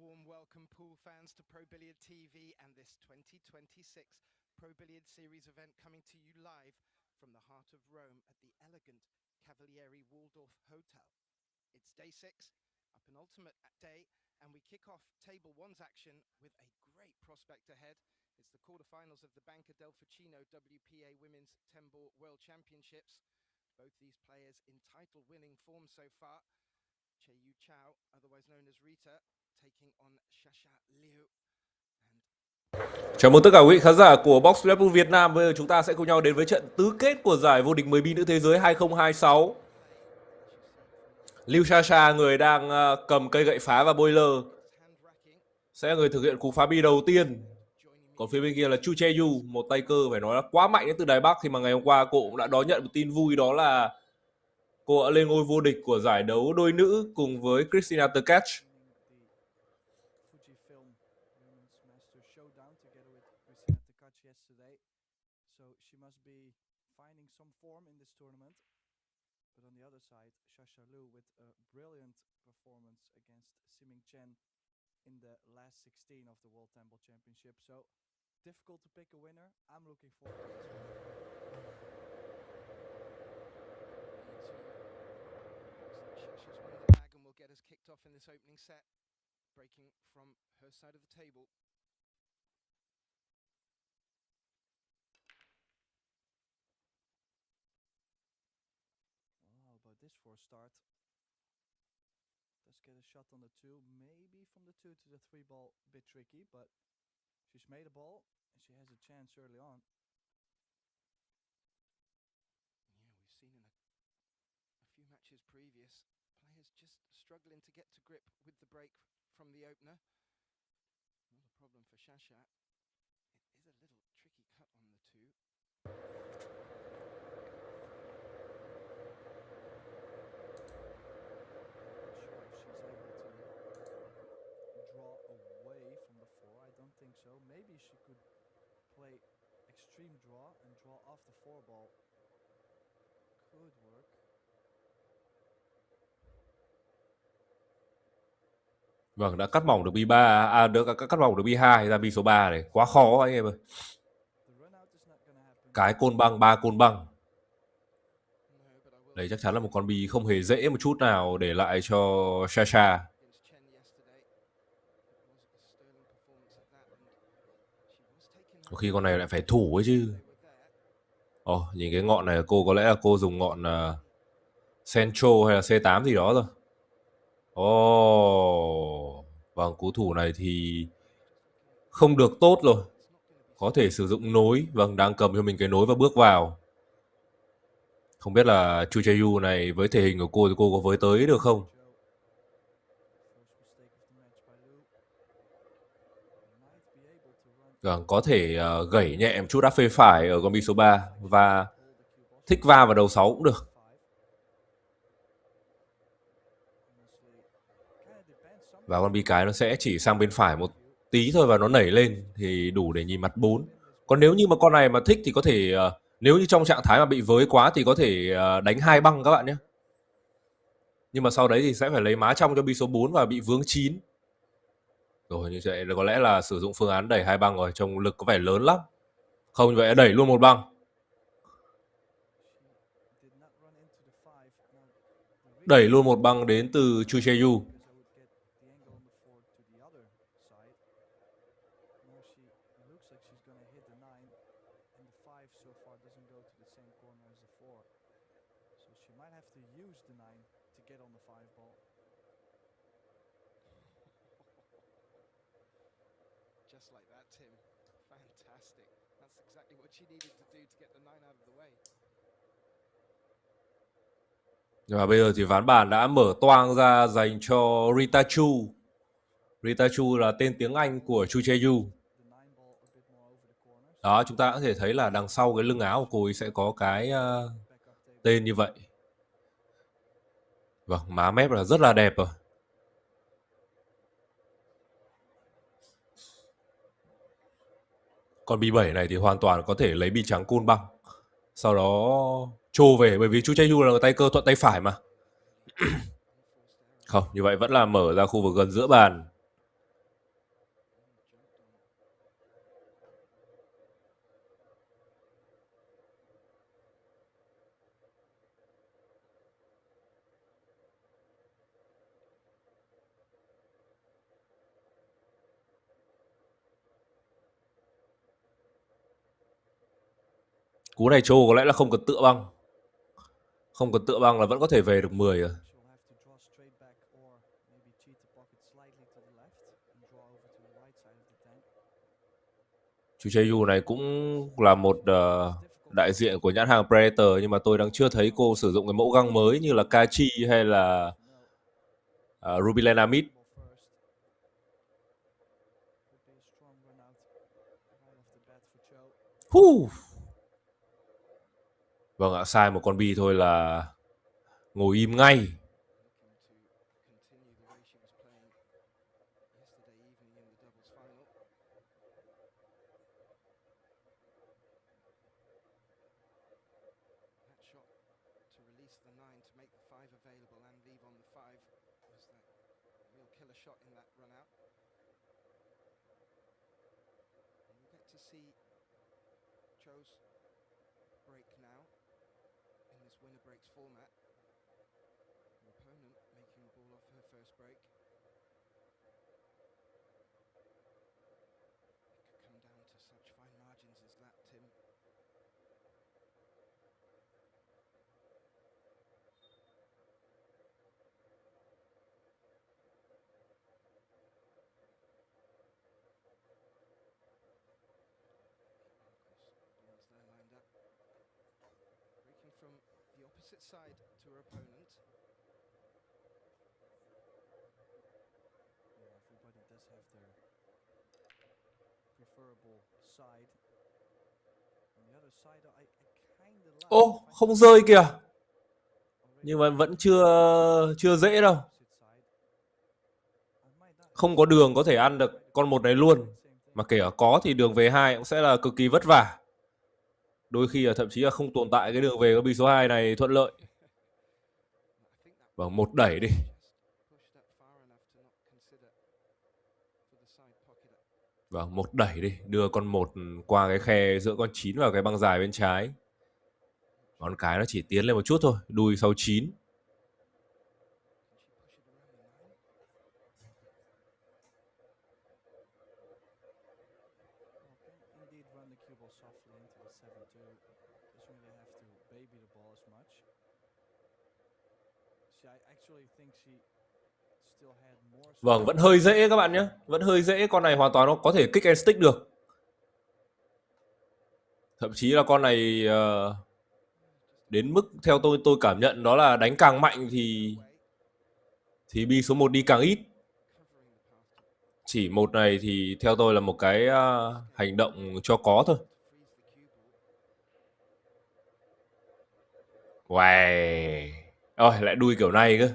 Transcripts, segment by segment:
warm welcome, pool fans, to Pro Billiards TV and this 2026 Pro Billiards Series event coming to you live from the heart of Rome at the elegant Cavalieri Waldorf Hotel. It's day 6, a penultimate day, and we kick off Table 1's action with a great prospect ahead. It's the quarterfinals of the Banca del Fucino WPA Women's 10-Ball World Championships. Both these players in title-winning form so far. Chieh-Yu Chou, otherwise known as Rita, taking on Shasha Liu. Chào mừng tất cả quý vị khán giả của Box Level Việt Nam. Bây giờ chúng ta sẽ cùng nhau đến với trận tứ kết của giải vô địch 10 bi nữ thế giới 2026. Liu Shasha, người đang cầm cây gậy phá và boiler, sẽ là người thực hiện cú phá bi đầu tiên. Còn phía bên kia là Chieh-Yu, một tay cơ phải nói là quá mạnh đến từ Đài Bắc, khi mà ngày hôm qua cô cũng đã đón nhận một tin vui, đó là cô đã lên ngôi vô địch của giải đấu đôi nữ cùng với Christina Terkach. Shasha Liu with a brilliant performance against Chen in the last 16 of the World 10-Ball Championship. So difficult to pick a winner. I'm looking forward to this one. Shasha's won the bag and will get us kicked off in this opening set, breaking from her side of the table. This for a start. Let's get a shot on the 2. Maybe from the 2 to the 3 ball, a bit tricky, but she's made a ball and she has a chance early on. Yeah, we've seen in a few matches previous, players just struggling to get to grip with the break from the opener. Not a problem for Shasha. It is a little tricky cut on the 2. So maybe she could play extreme draw and draw off the 4 ball. Could work. Vâng, đã cắt mỏng được bi 3, được cắt mỏng được bi 2 ra bi số 3 này, quá khó anh em ơi. Cái côn băng, 3 côn băng. Đây chắc chắn là một con bi không hề dễ một chút nào để lại cho Shasha. Có khi con này lại phải thủ ấy chứ. Nhìn cái ngọn này cô có lẽ là cô dùng ngọn Centro hay là C8 gì đó rồi. Vâng, cú thủ này thì không được tốt rồi. Có thể sử dụng nối. Vâng, đang cầm cho mình cái nối và bước vào. Không biết là Chieh-Yu này với thể hình của cô thì cô có với tới được không? Vâng, có thể gẩy nhẹ một chút áp phê phải ở con bi số 3 và thích va vào đầu 6 cũng được. Và con bi cái nó sẽ chỉ sang bên phải một tí thôi và nó nảy lên thì đủ để nhìn mặt 4. Còn nếu như mà con này mà thích thì có thể, nếu như trong trạng thái mà bị với quá thì có thể đánh 2 băng các bạn nhé. Nhưng mà sau đấy thì sẽ phải lấy má trong cho bi số 4 và bị vướng 9. Rồi như vậy có lẽ là sử dụng phương án đẩy 2 băng rồi, trông lực có vẻ lớn lắm. Không, như vậy đẩy luôn 1 băng. Đẩy luôn 1 băng đến từ Chieh-Yu. Just like that, Tim. Fantastic. That's exactly what she needed to do to get the 9 out of the way. Và bây giờ thì ván bàn đã mở toang ra dành cho Rita Chou. Rita Chou là tên tiếng Anh của Chieh-Yu. Đó, chúng ta có thể thấy là đằng sau cái lưng áo của cô ấy sẽ có cái tên như vậy. Vâng, má mép là rất là đẹp rồi. Còn bi 7 này thì hoàn toàn có thể lấy bi trắng côn băng, sau đó trô về, bởi vì chú Chieh-Yu là tay cơ thuận tay phải mà. Không, như vậy vẫn là mở ra khu vực gần giữa bàn. Cú này Chou có lẽ là không cần tựa băng. Không cần tựa băng là vẫn có thể về được 10 rồi. She'll have to draw straight back or maybe cheat the pocket slightly to the left and draw over to the right side of the tank. Chú Chieh-Yu này cũng là một đại diện của nhãn hàng Predator, nhưng mà tôi đang chưa thấy cô sử dụng cái mẫu găng mới như là Kachi hay là Ruby Lenamid. First. Could be a strong run out right off the bat for Chou. Vâng ạ, sai một con bi thôi là ngồi im ngay. Looking to continue the way she was playing yesterday evening in the doubles final. That shot to release the 9 to make the 5 available and leave on the 5 was that real killer shot in that run out. And we'll get to see Chou's break now in this winner breaks format. Her opponent making a ball off her first break. It could come down to such fine margins as that, Tim. Balls there lined up. Breaking from the opposite side to her opponent. Yeah, everybody does have their preferable side. On the other side, I kind of like. Ô, không rơi kìa. Nhưng mà vẫn chưa dễ đâu. Không có đường có thể ăn được con một này luôn. Mà kể cả có thì đường về 2 cũng sẽ là cực kỳ vất vả. Đôi khi là thậm chí là không tồn tại cái đường về của bi số 2 này thuận lợi. Vâng, một đẩy đi. Vâng, một đẩy đi. Đưa con 1 qua cái khe giữa con 9 và cái băng dài bên trái. Con cái nó chỉ tiến lên một chút thôi. Đuôi sau 9. Indeed, run the cue ball softly into the 7-2. Doesn't really have to baby the ball as much. See, I actually think she still had more. Vâng, vẫn hơi dễ các bạn nhé. Vẫn hơi dễ. Con này hoàn toàn nó có thể kick and stick được. Thậm chí là con này đến mức theo tôi cảm nhận đó là đánh càng mạnh thì bi số 1 đi càng ít. Chỉ một này thì theo tôi là một cái hành động cho có thôi. Wow. Ôi, lại đuôi kiểu này cơ.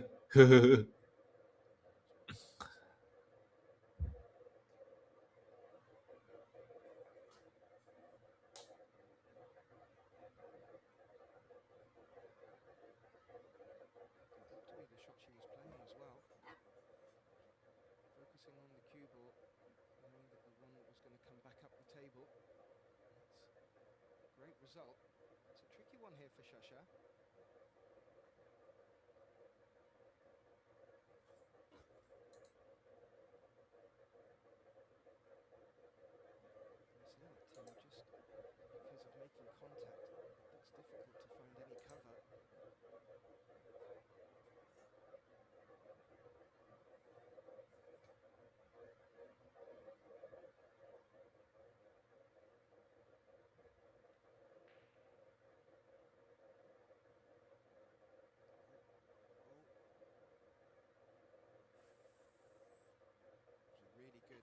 Great result. It's a tricky one here for Shasha. Just because of making contact, it's difficult to find any cover.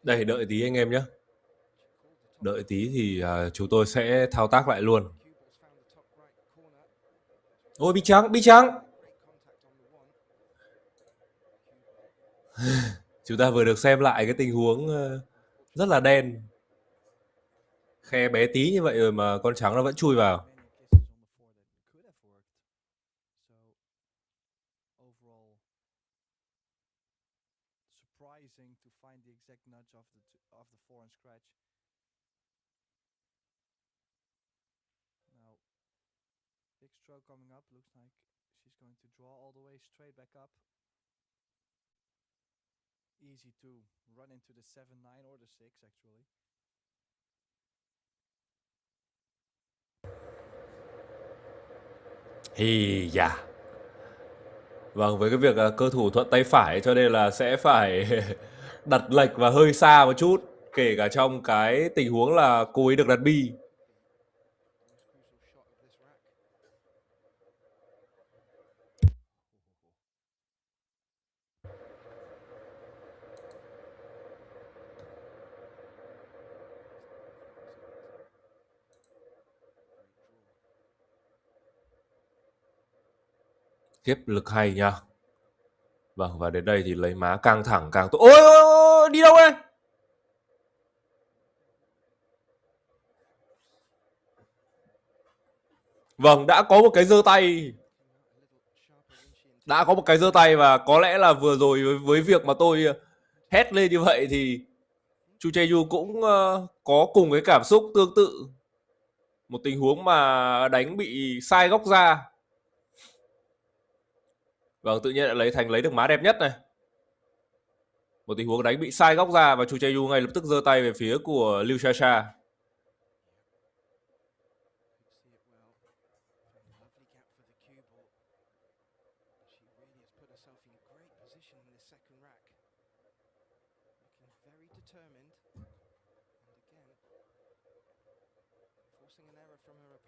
Đây, đợi tí anh em nhé. Đợi tí thì chúng tôi sẽ thao tác lại luôn. Ôi, bi trắng, bi trắng. Chúng ta vừa được xem lại cái tình huống rất là đen. Khe bé tí như vậy rồi mà con trắng nó vẫn chui vào. Surprising to find the exact nudge of the 4 and scratch. Now, big stroke coming up. Looks like she's going to draw all the way straight back up. Easy to run into the 7-9 or the 6 actually. Hì da. Vâng, với cái việc cơ thủ thuận tay phải cho nên là sẽ phải đặt lệch và hơi xa một chút, kể cả trong cái tình huống là cô ấy được đặt bi. Tiếp lực hay nha. Vâng, và đến đây thì lấy má căng thẳng càng tốt. Ôi, ôi, ôi, đi đâu đây? Vâng, đã có một cái giơ tay. Đã có một cái giơ tay và có lẽ là vừa rồi với việc mà tôi hét lên như vậy thì Chu Chieh-Yu cũng có cùng cái cảm xúc tương tự. Một tình huống mà đánh bị sai góc ra. Vâng, tự nhiên lại lấy được má đẹp nhất này. Một tình huống đánh bị sai góc ra và Chu Chieh-Yu ngay lập tức giơ tay về phía của Liu Shasha.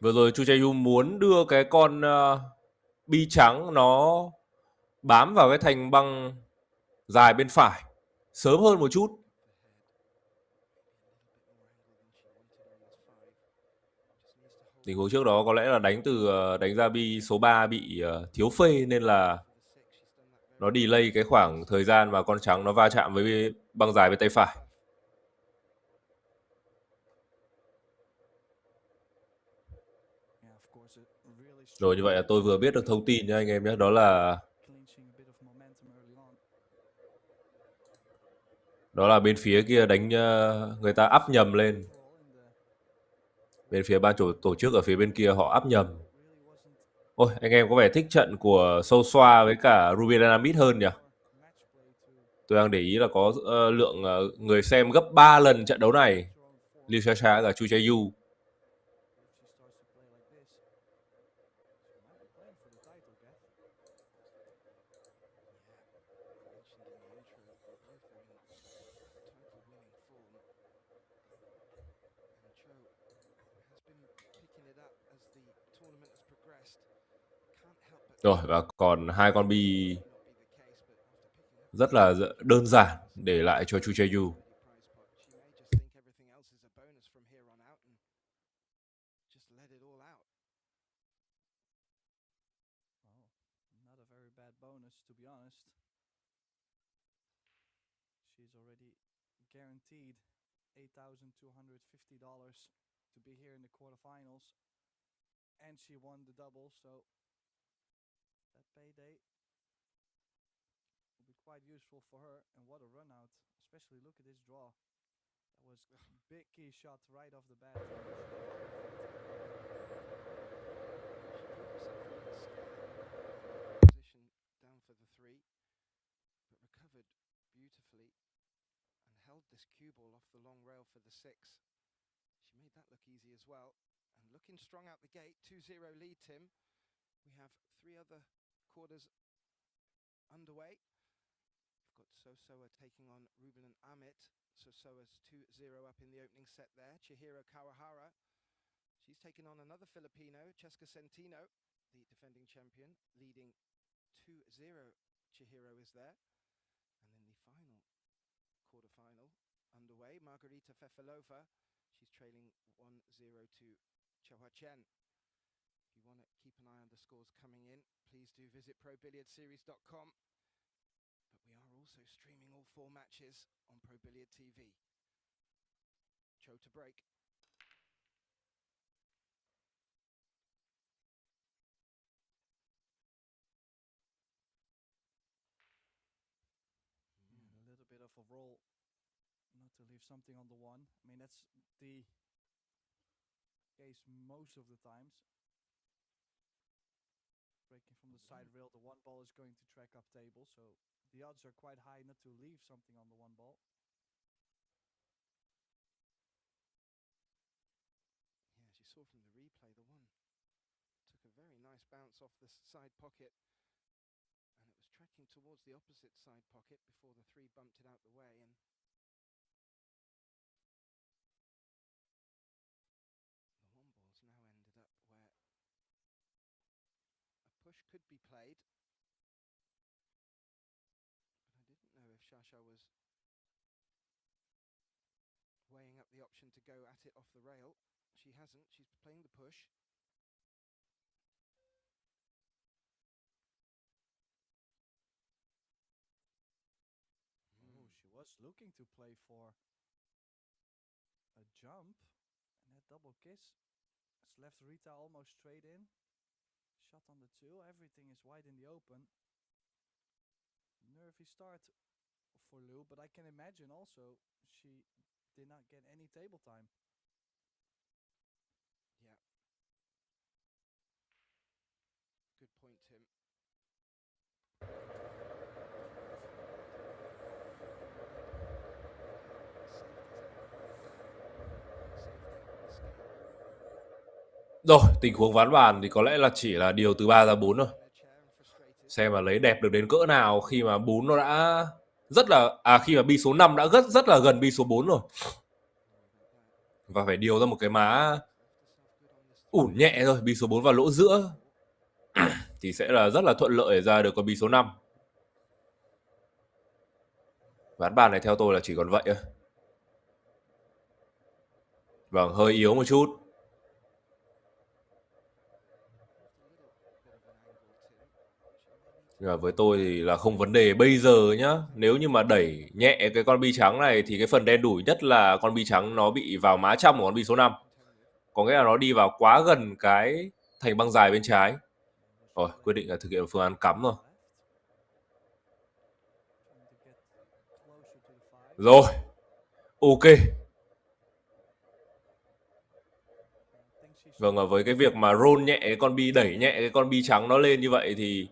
Vừa rồi Chu Chieh-Yu muốn đưa cái con bi trắng nó bám vào cái thành băng dài bên phải sớm hơn một chút. Tình huống trước đó có lẽ là đánh ra bi số 3 bị thiếu phê nên là nó delay cái khoảng thời gian mà con trắng nó va chạm với băng dài bên tay phải. Rồi, như vậy là tôi vừa biết được thông tin nha anh em nhé. Đó là bên phía kia đánh người ta up nhầm lên. Bên phía ban tổ chức ở phía bên kia họ up nhầm. Ôi, anh em có vẻ thích trận của Sâu Xoa với cả Ruby Dynamite hơn nhỉ? Tôi đang để ý là có lượng người xem gấp 3 lần trận đấu này. Liu Shasha và Chu Chieh-Yu. Rồi, và còn hai con bi rất là đơn giản để lại cho Chu Chieh-Yu. She's already guaranteed $8,250 to be here in the quarterfinals, and she won the double, so that payday will be quite useful for her. And what a run out, especially look at this draw. That was big key shot right off the bat. Position down for the 3, but recovered beautifully and held this cue ball off the long rail for the 6. She made that look easy as well, and looking strong out the gate. 2-0 lead, Tim. We have 3 other quarters underway. We've got Sosoa taking on Ruben and Amit. Sosoa's 2-0 up in the opening set there. Chihiro Kawahara. She's taking on another Filipino, Cheska Centino, the defending champion, leading 2-0. Chihiro is there. And then the final quarterfinal underway. Margarita Fefilova. She's trailing 1-0 to Chen. If you want to keep an eye on the scores coming in, please do visit ProBilliardsSeries.com. But we are also streaming all 4 matches on Pro Billiard TV. Chou to break. A little bit of a roll, not to leave something on the one. I mean, that's the case most of the times. Breaking from the side rail, the one ball is going to track up table, so the odds are quite high not to leave something on the one ball. Yeah, as you saw from the replay, the one took a very nice bounce off the side pocket. And it was tracking towards the opposite side pocket before the three bumped it out the way. And the long balls now ended up where a push could be played. But I didn't know if Shasha was weighing up the option to go at it off the rail. She hasn't. She's playing the push. Oh, she was looking to play for a jump, and that double kiss has left Rita almost straight in. Shot on the two, everything is wide in the open. Nervy start for Liu, but I can imagine also she did not get any table time. Yeah. Good point, Tim. Rồi, tình huống ván bàn thì có lẽ là chỉ là điều từ 3 ra 4 thôi. Xem mà lấy đẹp được đến cỡ nào khi mà 4 nó đã rất là khi mà bi số 5 đã rất là gần bi số 4 rồi. Và phải điều ra một cái má ủn nhẹ thôi, bi số 4 vào lỗ giữa thì sẽ là rất là thuận lợi để ra được con bi số 5. Ván bàn này theo tôi là chỉ còn vậy thôi. Vâng, hơi yếu một chút. Nhưng mà với tôi thì là không vấn đề bây giờ nhá. Nếu như mà đẩy nhẹ cái con bi trắng này thì cái phần đen đủi nhất là con bi trắng nó bị vào má trong của con bi số 5. Có nghĩa là nó đi vào quá gần cái thành băng dài bên trái. Rồi, quyết định là thực hiện phương án cắm rồi. Rồi, ok. Vâng, với cái việc mà roll nhẹ cái con bi, đẩy nhẹ cái con bi trắng nó lên như vậy thì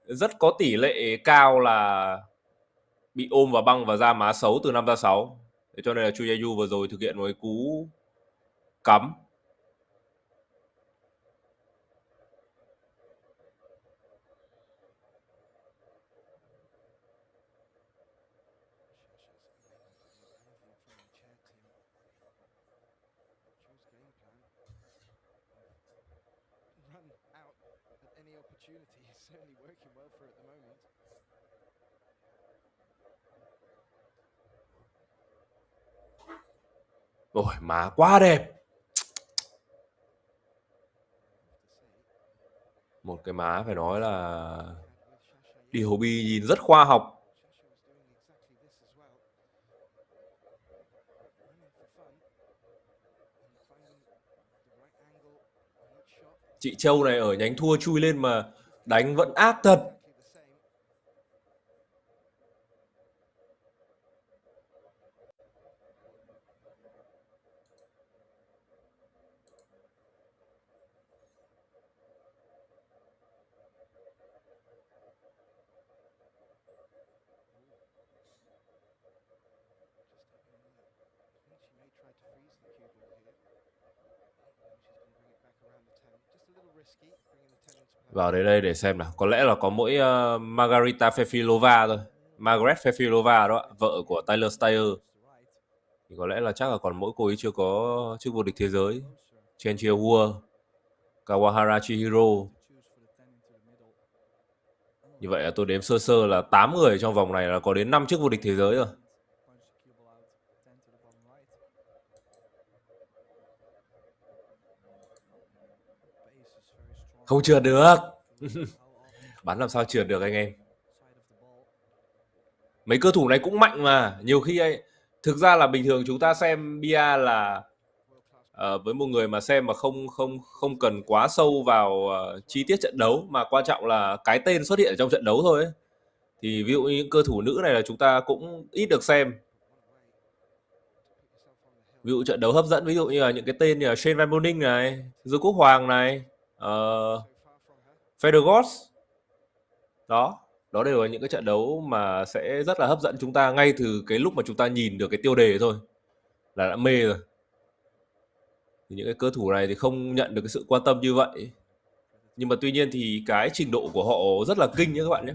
rất có tỷ lệ cao là bị ôm vào băng và ra má xấu từ 5 ra 6. Thế cho nên là Chieh-Yu vừa rồi thực hiện một cái cú cắm. Rồi, má quá đẹp. Một cái má phải nói là điều bi nhìn rất khoa học. Chị Châu này ở nhánh thua chui lên mà đánh vẫn ác thật. Vào đến đây để xem nào. Có lẽ là có mỗi Margarita Fefilova thôi. Margaret Fefilova đó, vợ của Tyler Steyer. Thì có lẽ là chắc là còn mỗi cô ấy chưa có chức vô địch thế giới. Chen Chieh-Wu, Kawahara Chihiro. Như vậy là tôi đếm sơ sơ là 8 người trong vòng này là có đến 5 chức vô địch thế giới rồi. Không trượt được. Bắn làm sao trượt được anh em. Mấy cơ thủ này cũng mạnh mà. Nhiều khi ấy, thực ra là bình thường chúng ta xem bia là với một người mà xem mà không cần quá sâu vào chi tiết trận đấu, mà quan trọng là cái tên xuất hiện trong trận đấu thôi ấy. Thì ví dụ như những cơ thủ nữ này là chúng ta cũng ít được xem. Ví dụ trận đấu hấp dẫn, ví dụ như là những cái tên như là Shane Van Boening này, Dương Quốc Hoàng này, Federgos. Đó đều là những cái trận đấu mà sẽ rất là hấp dẫn chúng ta ngay từ cái lúc mà chúng ta nhìn được cái tiêu đề thôi là đã mê rồi. Thì những cái cơ thủ này thì không nhận được cái sự quan tâm như vậy. Nhưng mà tuy nhiên thì cái trình độ của họ rất là kinh nhé các bạn nhé.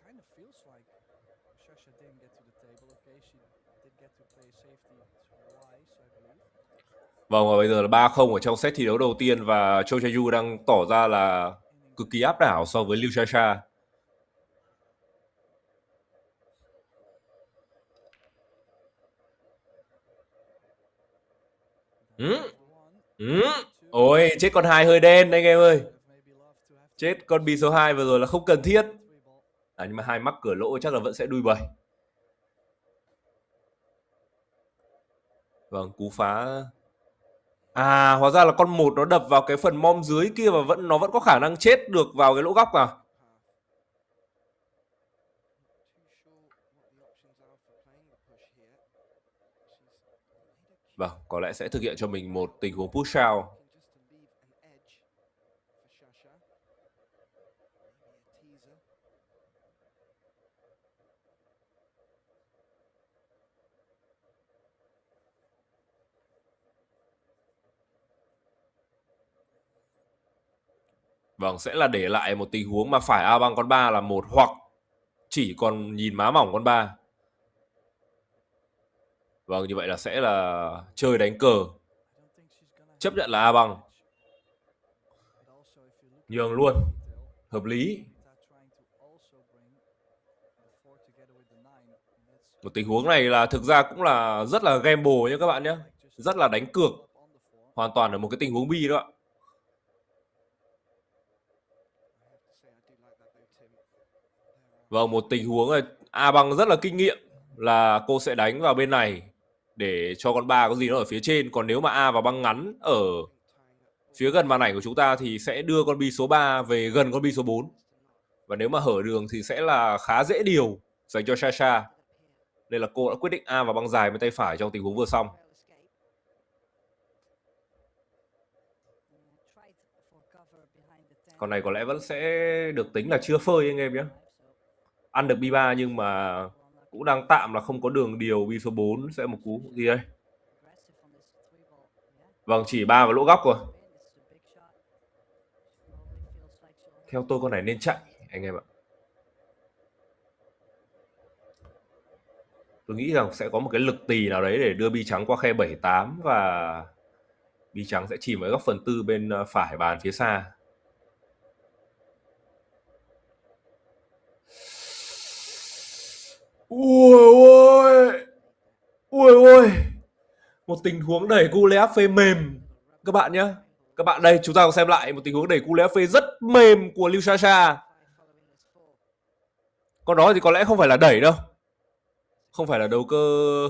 Kind of feels like Shasha didn't get to the table. Okay, she did get to play safety twice, I believe. Vâng, và bây giờ là 3-0 ở trong set thi đấu đầu tiên và Chieh-Yu đang tỏ ra là cực kỳ áp đảo so với Liu Shasha. Ôi, chết con 2 hơi đen anh em ơi. Chết con bi số 2 vừa rồi là không cần thiết. Nhưng mà 2 mắc cửa lỗ chắc là vẫn sẽ đuôi bầy. Vâng, cú phá. Hóa ra là con 1 nó đập vào cái phần mom dưới kia và nó vẫn có khả năng chết được vào cái lỗ góc à. Vâng, có lẽ sẽ thực hiện cho mình một tình huống push out. Vâng, sẽ là để lại một tình huống mà phải A băng con 3 là 1 hoặc chỉ còn nhìn má mỏng con 3. Vâng, như vậy là sẽ là chơi đánh cờ. Chấp nhận là A băng. Nhường luôn. Hợp lý. Một tình huống này là thực ra cũng là rất là gamble nhé các bạn nhé. Rất là đánh cược. Hoàn toàn ở một cái tình huống bi đó ạ. Vâng, một tình huống này A băng rất là kinh nghiệm là cô sẽ đánh vào bên này để cho con 3 có gì nó ở phía trên. Còn nếu mà A vào băng ngắn ở phía gần màn ảnh của chúng ta thì sẽ đưa con bi số 3 về gần con bi số 4. Và nếu mà hở đường thì sẽ là khá dễ điều dành cho Shasha. Nên là cô đã quyết định A vào băng dài bên tay phải trong tình huống vừa xong. Con này có lẽ vẫn sẽ được tính là chưa phơi anh em nhé. Ăn được bi 3 nhưng mà cũng đang tạm là không có đường điều bi số 4. Sẽ một cú gì đây? Vâng, chỉ 3 vào lỗ góc rồi. Theo tôi con này nên chạy anh em ạ. Tôi nghĩ rằng sẽ có một cái lực tì nào đấy để đưa bi trắng qua khe 7-8 và bi trắng sẽ chìm ở góc phần tư bên phải bàn phía xa. Ui, một tình huống đẩy cu lê áp phê mềm các bạn nhé. Các bạn đây, chúng ta cùng xem lại một tình huống đẩy cu lê áp phê rất mềm của Liu Shasha. Con đó thì có lẽ không phải là đẩy đâu. Không phải là đầu cơ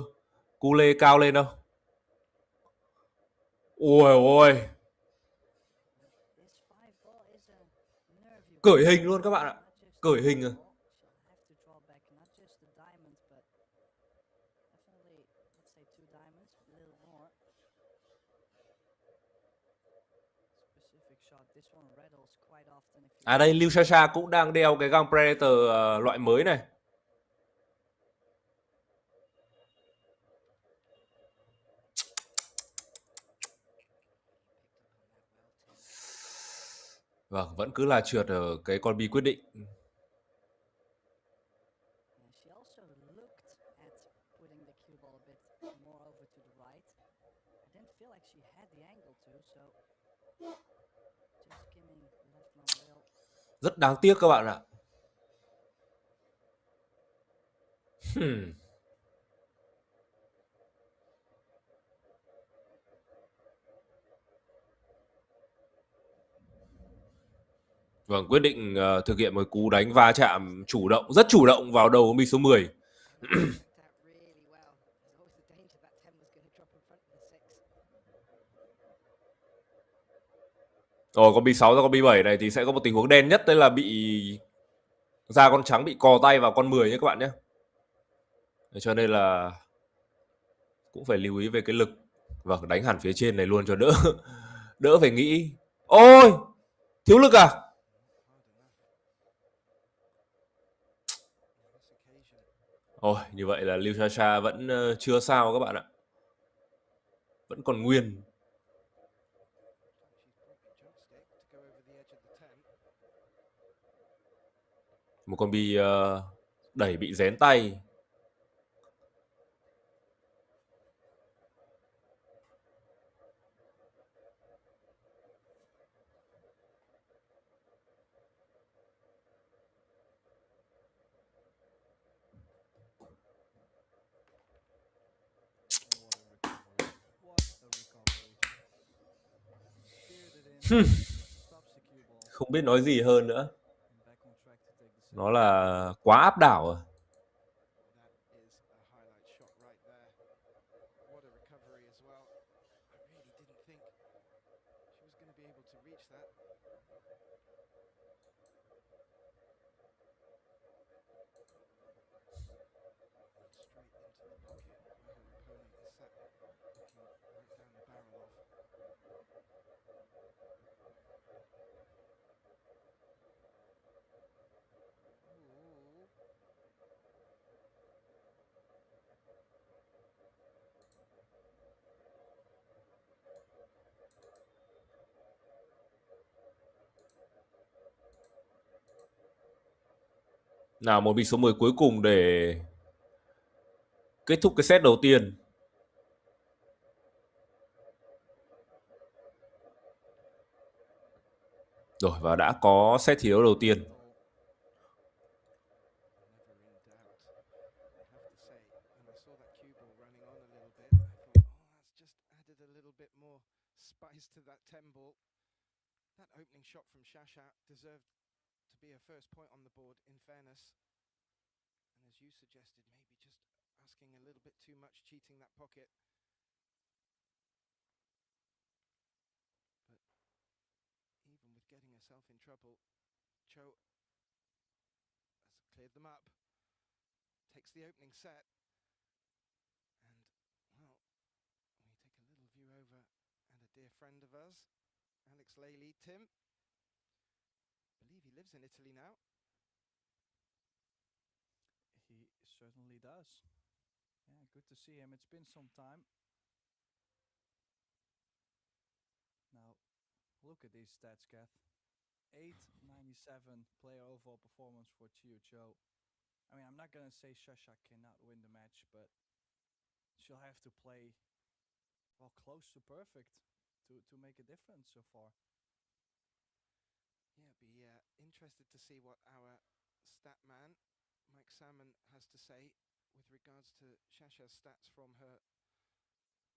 cu lê cao lên đâu. Ôi. Cởi hình luôn các bạn ạ. Cởi hình rồi. Đây Liu Shasha cũng đang đeo cái găng Predator loại mới này. Vâng, vẫn cứ là trượt ở cái con bi quyết định. Rất đáng tiếc các bạn ạ. Vâng, quyết định thực hiện một cú đánh va chạm chủ động, rất chủ động vào đầu bi số 10. Rồi con bi 6 ra con bi 7 này thì sẽ có một tình huống đen nhất, đấy là bị ra con trắng bị cò tay vào con 10 nhé các bạn nhé. Cho nên là cũng phải lưu ý về cái lực. Vâng, đánh hẳn phía trên này luôn cho đỡ phải nghĩ. Ôi, thiếu lực à? Ôi, như vậy là Liu Shasha vẫn chưa sao các bạn ạ. Vẫn còn nguyên. Một con bi đẩy bị rén tay. What a recovery. Steered it in. Stops the cue ball. Không biết nói gì hơn nữa. And back on track to take the set. Nó là quá áp đảo rồi. That is a highlight shot right there. What a recovery as well. I really didn't think she was going to be able to reach that. Straight into the pocket where her opponent is sat looking right down the barrel of. Ooh. Nào, một bi số 10 cuối cùng để kết thúc cái set đầu tiên. Rồi, và đã có set thi đấu đầu tiên. Never in doubt. I have to say, when I saw that cue ball running on a little bit, I thought, oh, that's just added a little bit more spice to that 10 ball. That opening shot from Shasha deserved to be a first point on the board, in fairness. And as you suggested, maybe just asking a little bit too much, cheating that pocket. But even with getting herself in trouble, Chou has cleared them up, takes the opening set, and, well, we take a little view over at a dear friend of ours, Alex Lely, Tim. I believe he lives in Italy now. He certainly does. Yeah, good to see him. It's been some time. Now, look at these stats, Kath. 897 player overall performance for Chieh-Yu Chou. I mean, I'm not going to say Shasha cannot win the match, but she'll have to play, well, close to perfect to make a difference so far. Yeah, be interested to see what our stat man, Mike Salmon, has to say with regards to Shasha's stats from her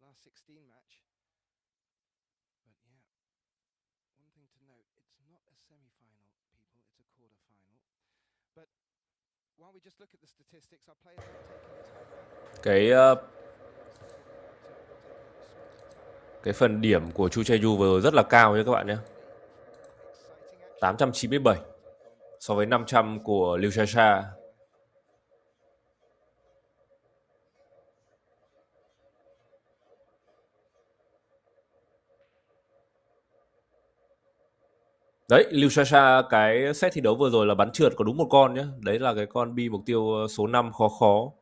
last 16 match. But yeah, one thing to note, it's not a semi-final, people, it's a quarter-final. But while we just look at the statistics, our players have taken a timeout. Cái phần điểm của Chu Chieh-Yu vừa rất là cao nhé các bạn nhé. 897 so với 500 của Liu Shasha. Đấy, Liu Shasha cái set thi đấu vừa rồi là bắn trượt có đúng một con nhé. Đấy là cái con bi mục tiêu số 5 khó khó.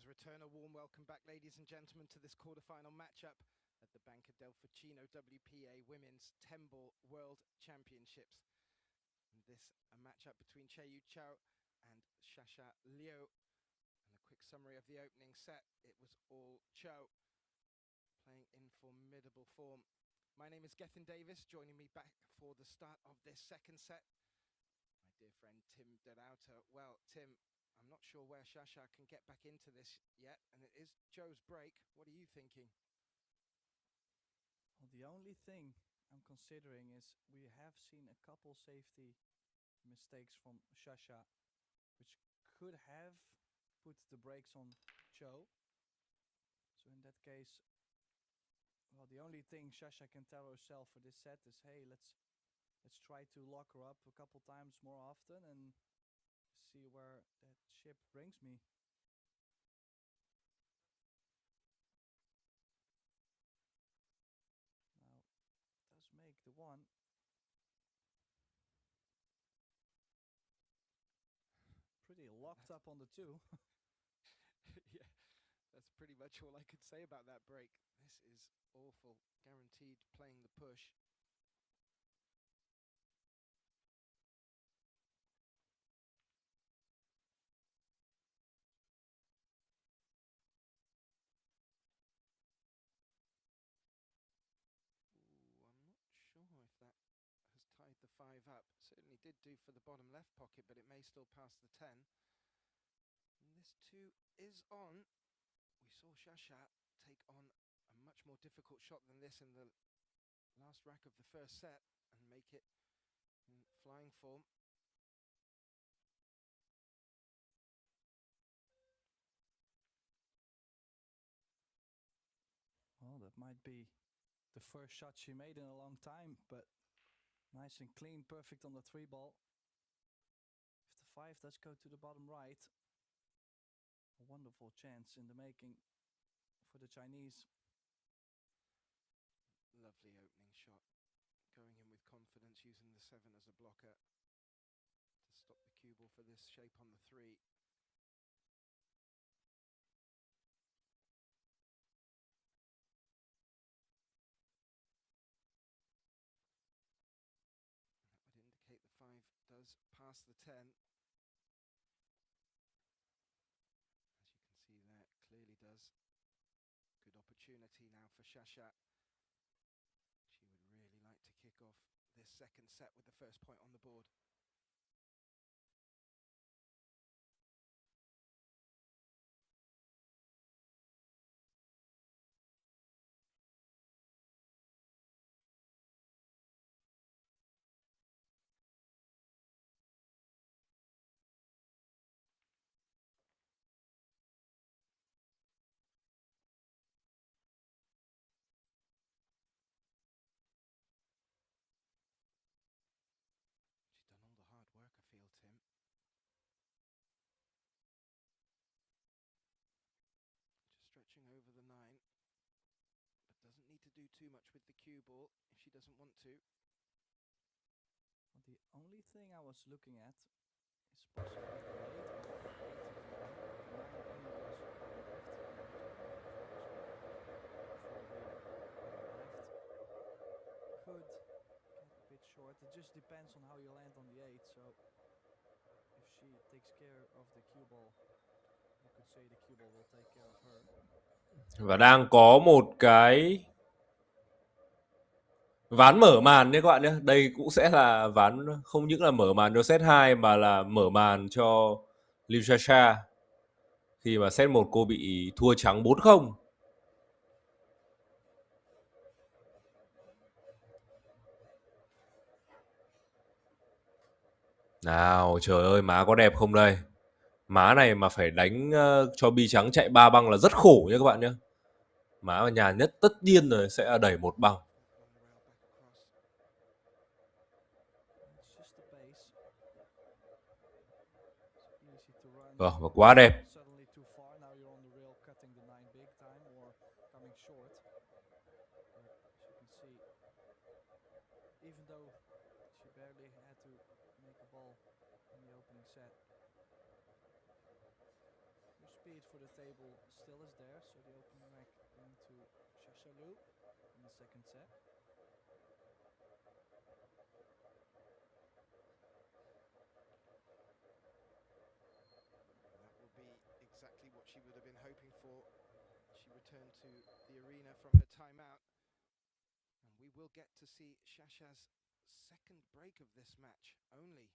return. A warm welcome back, ladies and gentlemen, to this quarterfinal matchup at the Banca del Fucino WPA Women's 10-Ball World Championships. And this a matchup between Chieh-Yu Chou and Shasha Liu. And a quick summary of the opening set. It was all Chou playing in formidable form. My name is Gethin Davis, joining me back for the start of this second set, my dear friend Tim Derauter. Well, Tim, I'm not sure where Shasha can get back into this yet, and it is Chou's break. What are you thinking? Well, the only thing I'm considering is we have seen a couple safety mistakes from Shasha, which could have put the brakes on Chou. So in that case, well, the only thing Shasha can tell herself for this set is, hey, let's try to lock her up a couple times more often and see where that ship brings me. Now, does make the one. Pretty locked up on the two. Yeah, that's pretty much all I could say about that break. This is awful. Guaranteed playing the push. Ooh, I'm not sure if that has tied the 5 up. Certainly did do for the bottom left pocket, but it may still pass the 10. And this 2 is on. We saw Shasha take on a much more difficult shot than this in the last rack of the first set and make it in flying form. Well, that might be the first shot she made in a long time, but nice and clean, perfect on the 3-ball. If the 5 does go to the bottom right, a wonderful chance in the making for the Chinese. Lovely opening shot. Going in with confidence, using the 7 as a blocker to stop the cue ball for this shape on the 3. That would indicate the 5 does pass the 10. As you can see there, clearly does. Good opportunity now for Shasha. She would really like to kick off this second set with the first point on the board. She's done all the hard work, I feel, Tim. Just stretching over the 9, but doesn't need to do too much with the cue ball if she doesn't want to. Well, the only thing I was looking at is possibly the late ball. Could get a bit short. It just depends on how you land on the 8. So if she takes care of the cue ball, you could say the cue ball will take care of her. Và đang có một cái ván mở màn nhé các bạn nhé. Đây cũng sẽ là ván không những là mở màn cho set 2 mà là mở màn cho Liu Shasha. Khi mà set 1 cô bị thua trắng 4-0. Nào, trời ơi, má có đẹp không đây? Má này mà phải đánh cho bi trắng chạy 3 băng là rất khổ nhé các bạn nhé. Má mà nhà nhất tất nhiên rồi sẽ đẩy 1 băng. Và quá đẹp. speed for the table still is there, so the opening rack going to Shasha Liu in the second set. That will be exactly what she would have been hoping for. She returned to the arena from her timeout. And we will get to see Shasha's second break of this match only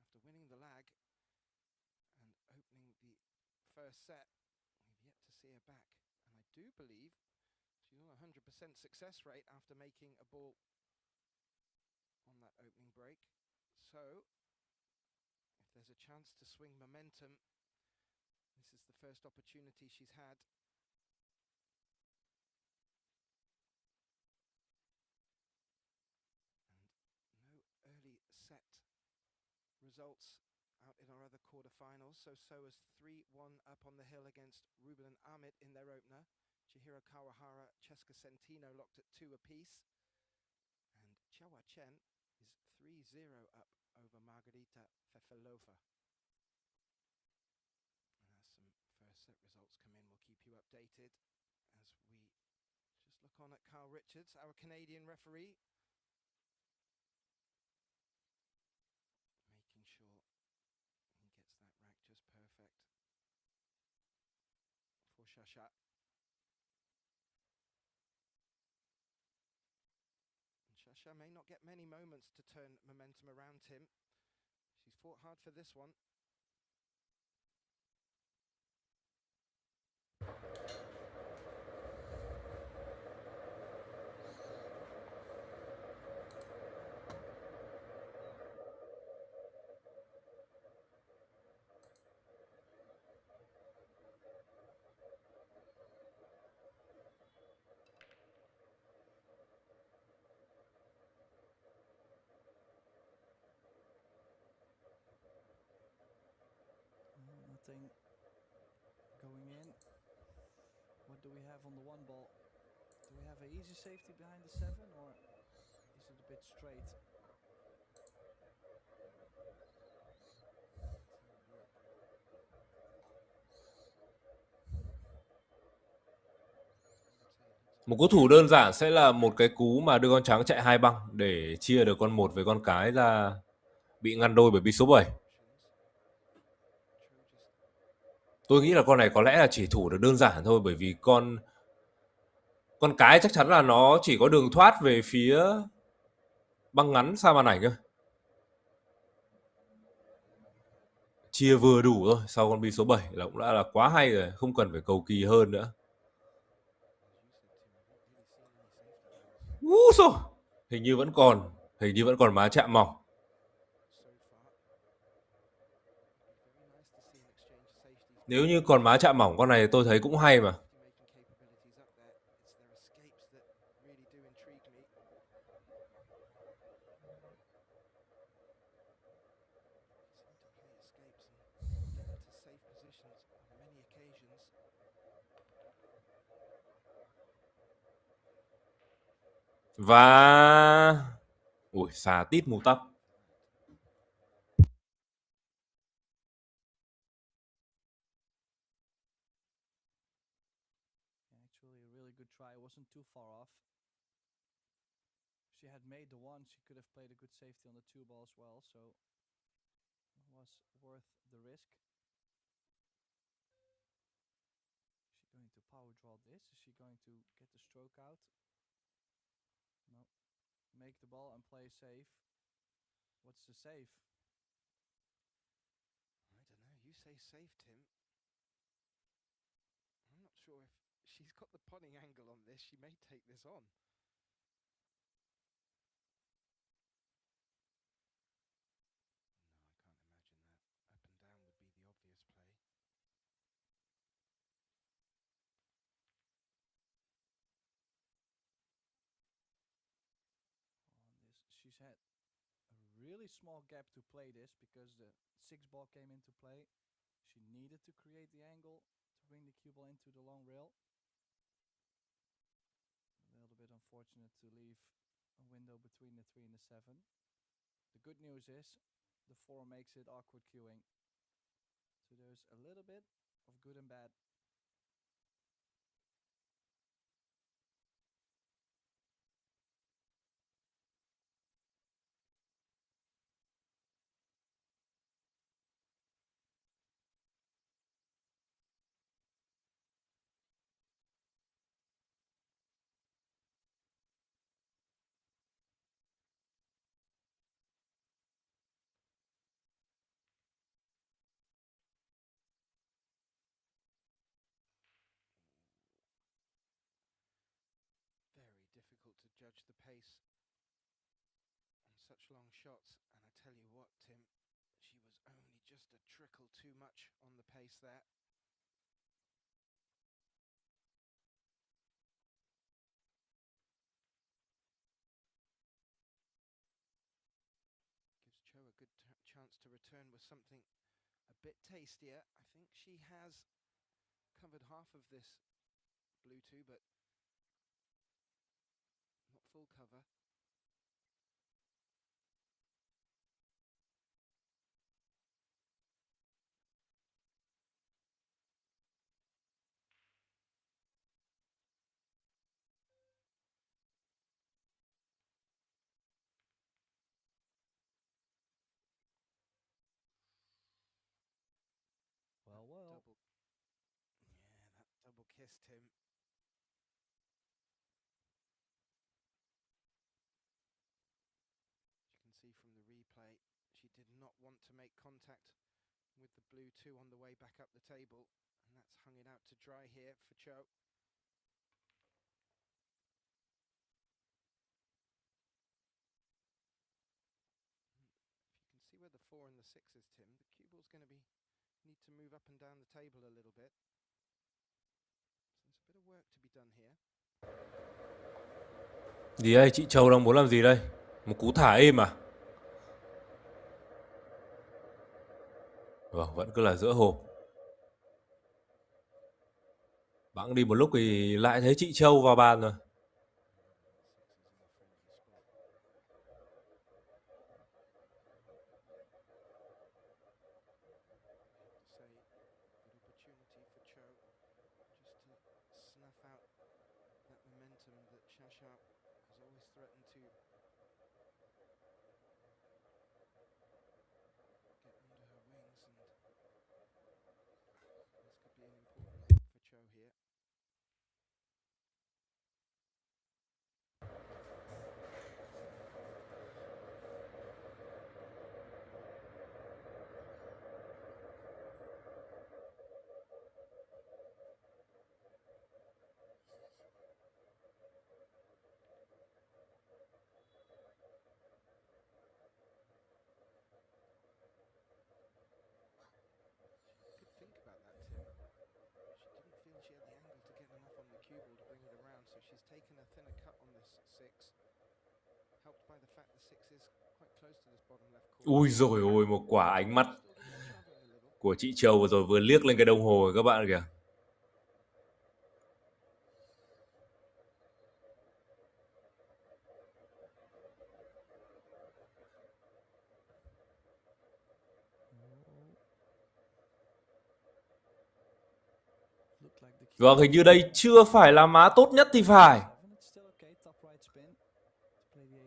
after winning the lag and opening the first set. We've yet to see her back. And I do believe she's on a 100% success rate after making a ball on that opening break. So if there's a chance to swing momentum, this is the first opportunity she's had. And no early set results out in our other quarterfinals. So as 3-1 up on the hill against Ruben and Amit in their opener. Chihiro Kawahara, Cheska Centino locked at 2 apiece. And Chawa Chen is 3-0 up over Margarita Fefelova. And as some first set results come in, we'll keep you updated as we just look on at Carl Richards, our Canadian referee, making sure he gets that rack just perfect for Shasha. And Shasha may not get many moments to turn momentum around him. She's fought hard for this one. Nothing going in. What do we have on the one ball? Do we have an easy safety behind the 7, or is it a bit straight? Một cú thủ đơn giản sẽ là một cái cú mà đưa con trắng chạy 2 băng để chia được con 1 với con cái ra bị ngăn đôi bởi bi số 7. Tôi nghĩ là con này có lẽ là chỉ thủ được đơn giản thôi, bởi vì con cái chắc chắn là nó chỉ có đường thoát về phía băng ngắn xa màn ảnh thôi. Chia vừa đủ thôi, sau con bi số 7 là cũng đã là quá hay rồi, không cần phải cầu kỳ hơn nữa. Rồi. Hình như vẫn còn má chạm mỏng. Nếu như còn má chạm mỏng con này tôi thấy cũng hay mà. Và ui, xà tít mù tóc. Actually, a really good try. Wasn't too far off. If she had made the 1, she could have played a good safety on the 2 ball as well, so it was worth the risk. Is she going to power draw this? Is she going to get the stroke out? No. Make the ball and play safe. What's the save? I don't know. You say safe, Tim. I'm not sure if she's got the punning angle on this. She may take this on. She's had a really small gap to play this because the 6 ball came into play. She needed to create the angle to bring the cue ball into the long rail. A little bit unfortunate to leave a window between the 3 and the 7. The good news is the 4 makes it awkward cueing. So there's a little bit of good and bad. Very difficult to judge the pace on such long shots. And I tell you what, Tim, she was only just a trickle too much on the pace there. Gives Chou a good chance to return with something a bit tastier. I think she has covered half of this blue two, but not full cover. Well. That double kissed him. As you can see from the replay, she did not want to make contact with the blue two on the way back up the table, and that's hung it out to dry here for Chou. If you can see where the 4 and the 6 is, Tim, the cue ball's going to need to move up and down the table a little bit. So there's a bit of work to be done here. Gì đây? Chị Chou đang muốn làm gì đây? Một cú thả êm à? Vâng, vẫn cứ là giữa hộp. Bẵng đi một lúc thì lại thấy chị Chou vào bàn rồi. Shasha has always threatened to get under her wings, and this could be an important lead for Chou here. Think about that, Tim. She didn't feel she had the angle to get enough on the cue ball to bring it around, so she's taken a thinner cut on this 6, helped by the fact the 6 is quite close to this bottom left corner. Ui dồi ôi, một quả ánh mắt của chị Chou vừa rồi vừa liếc lên cái đồng hồ rồi các bạn kìa. Vâng, hình như đây chưa phải là má tốt nhất thì phải.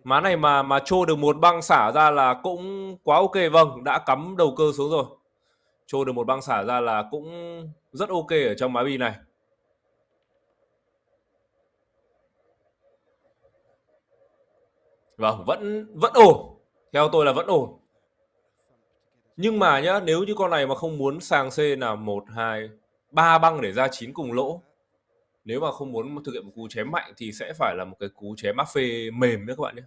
Má này mà trô được một băng xả ra là cũng quá ok. Vâng, đã cắm đầu cơ xuống rồi. Trô được một băng xả ra là cũng rất ok ở trong má bi này. Vâng, vẫn ổn. Theo tôi là vẫn ổn. Nhưng mà nhá, nếu như con này mà không muốn sàng C là 1, 2, 3 băng để ra 9 cùng lỗ, nếu mà không muốn thực hiện một cú chém mạnh thì sẽ phải là một cái cú chém áp phê mềm nhé các bạn nhé,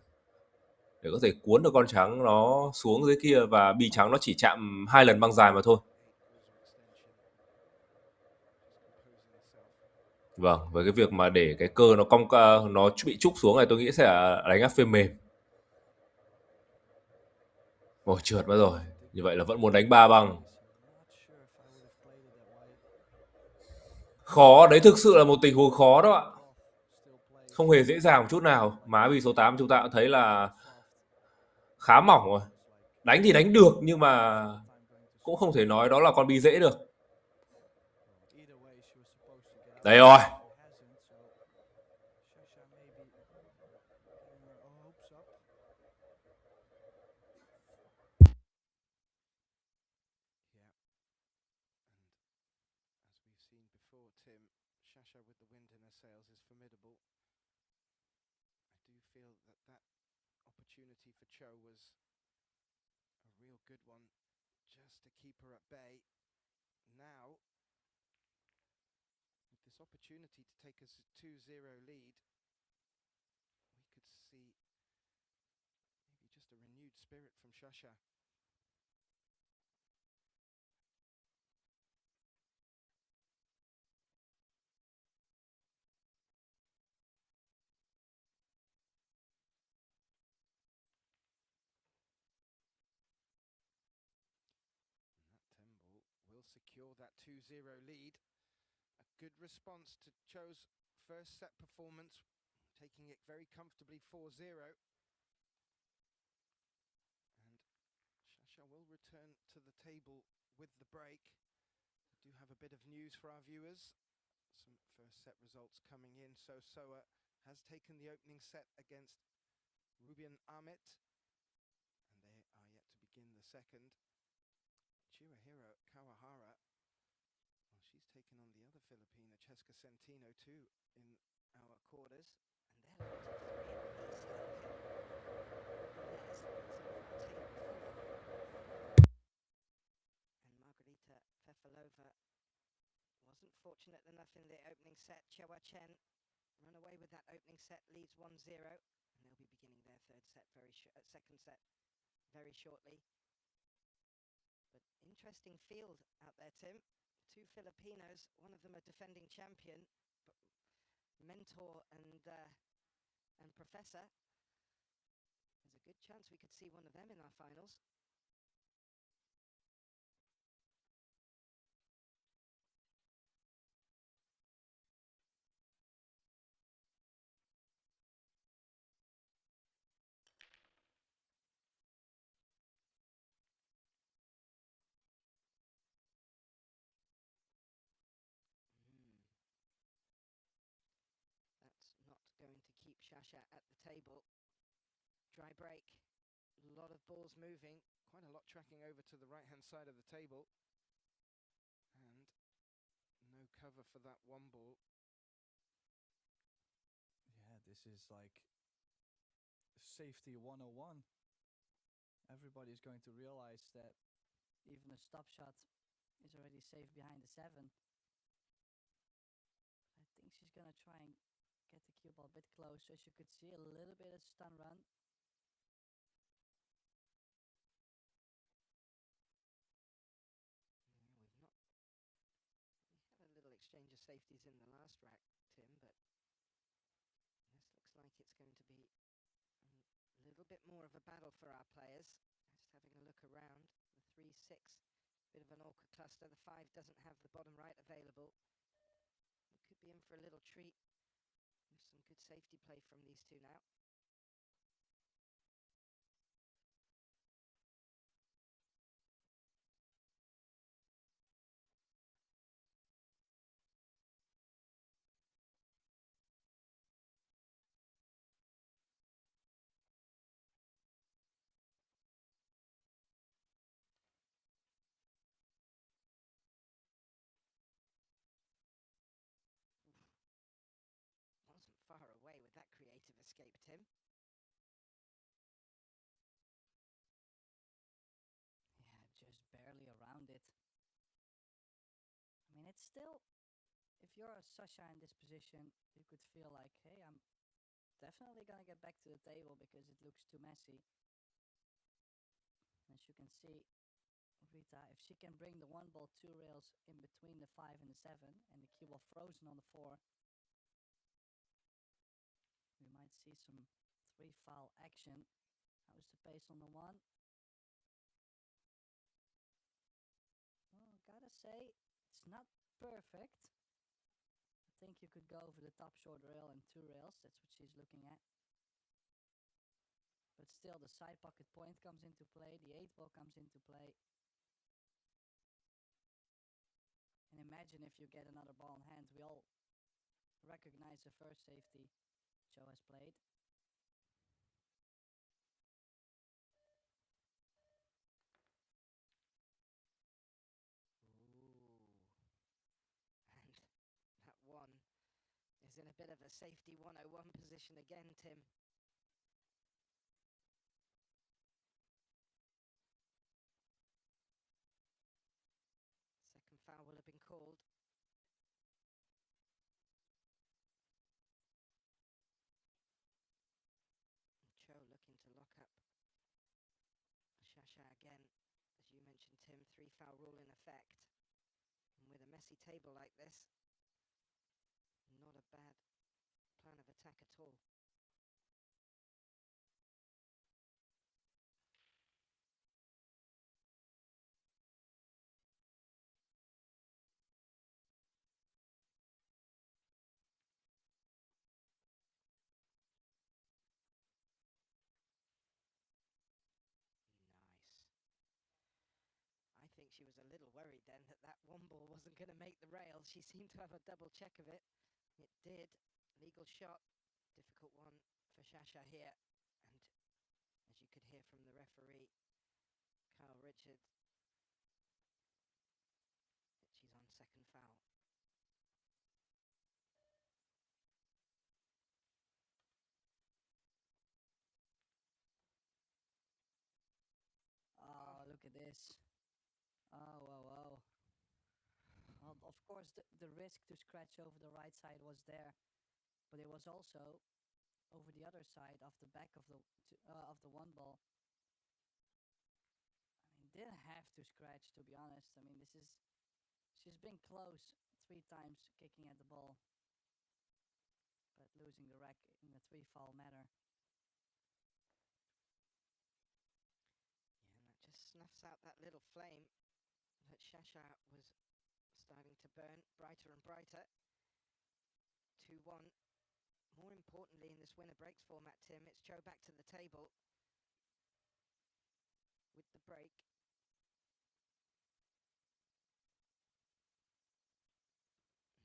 để có thể cuốn được con trắng nó xuống dưới kia và bi trắng nó chỉ chạm 2 lần băng dài mà thôi. Vâng, với cái việc mà để cái cơ nó cong, nó bị trúc xuống này, tôi nghĩ sẽ là đánh áp phê mềm. Ôi, trượt mất rồi. Như vậy là vẫn muốn đánh 3 băng. Khó, đấy thực sự là một tình huống khó đó ạ. Không hề dễ dàng một chút nào. Má bi số 8 chúng ta cũng thấy là khá mỏng rồi. Đánh thì đánh được nhưng mà cũng không thể nói đó là con bi dễ được. Đây rồi. He hasn't, so Shasha maybe getting her hopes up. Yeah. And as we've seen before, Tim, Shasha with the wind in her sails is formidable. I do feel that that opportunity for Chou was a real good one, just to keep her at bay. Now, with this opportunity to take us a 2-0 lead, we could see maybe just a renewed spirit from Shasha. Will secure that 2-0 lead. A good response to Chou's first set performance, taking it very comfortably 4-0. And Shasha will return to the table with the break. We do have a bit of news for our viewers. Some first set results coming in. So Soa has taken the opening set against Rubian Amit, and they are yet to begin the second. Chihiro Kawahara, well, she's taken on the other Filipina, Cheska Centino, too, in our quarters. And they're and Margarita Fefalova wasn't fortunate enough in the opening set. Chewa Chen run away with that opening set, leads 1-0, and they'll be beginning their third set second set very shortly. But interesting field out there, Tim. Two Filipinos, one of them a defending champion, but mentor and professor. There's a good chance we could see one of them in our finals. That's not going to keep Shasha at the table. Dry break, a lot of balls moving, quite a lot tracking over to the right-hand side of the table. And no cover for that one ball. Yeah, this is like safety 101. Everybody's going to realize that even a stop shot is already safe behind the 7. I think she's gonna try and get the cue ball a bit closer. As you could see, a little bit of stun run. We had a little exchange of safeties in the last rack, Tim, but this looks like it's going to be a little bit more of a battle for our players. Just having a look around, the 3-6, bit of an awkward cluster. The 5 doesn't have the bottom right available. We could be in for a little treat with some good safety play from these two now. Wasn't far away with that creative escape, Tim. Yeah, just barely around it. I mean, it's still, if you're a Shasha in this position, you could feel like, hey, I'm definitely gonna get back to the table because it looks too messy. As you can see, Rita, if she can bring the 1 ball 2 rails in between the 5 and the 7 and the cue ball frozen on the 4, we might see some 3 foul action. How's the pace on the 1? Well, gotta say, it's not perfect. I think you could go over the top short rail and 2 rails. That's what she's looking at. But still, the side pocket point comes into play. The 8 ball comes into play. And imagine if you get another ball in hand. We all recognize the first safety Chou has played. Ooh. And that one is in a bit of a safety 101 position again, Tim. Second foul will have been called. Chou looking to lock up Shasha again. As you mentioned, Tim, 3-foul rule in effect. And with a messy table like this, not a bad plan of attack at all. Nice. I think she was a little worried then that that one ball wasn't going to make the rail. She seemed to have a double check of it. It did. Legal shot. Difficult one for Shasha here. And as you could hear from the referee, Kyle Richard, she's on second foul. Oh, look at this. Oh, wow, wow. Well, of course, the risk to scratch over the right side was there, but it was also over the other side of the back of the one ball. I mean, didn't have to scratch, to be honest. I mean, she's been close 3 times kicking at the ball, but losing the rack in a 3-foul manner. Yeah, and that just snuffs out that little flame that Shasha was starting to burn brighter and brighter. 2-1. More importantly, in this winner breaks format, Tim, it's Chou back to the table with the break.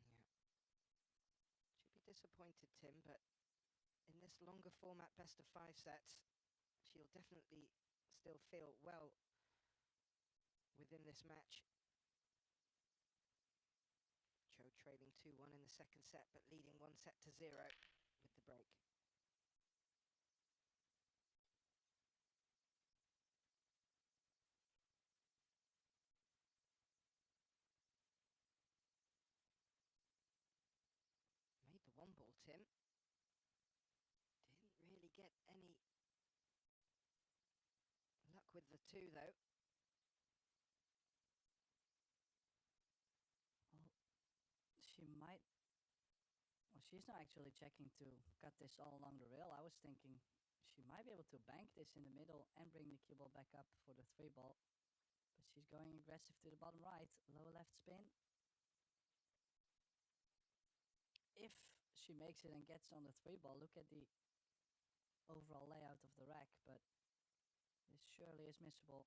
Yeah. Should be disappointed, Tim, but in this longer format best of 5 sets, she'll definitely still feel well within this match. Chou trailing 2-1 in the second set, but leading 1-0 with the break. Made the one ball, Tim. Didn't really get any luck with the 2, though. She might. Well, she's not actually checking to cut this all along the rail. I was thinking she might be able to bank this in the middle and bring the cue ball back up for the 3 ball. But she's going aggressive to the bottom right. Low left spin. If she makes it and gets on the 3 ball, look at the overall layout of the rack. But this surely is missable.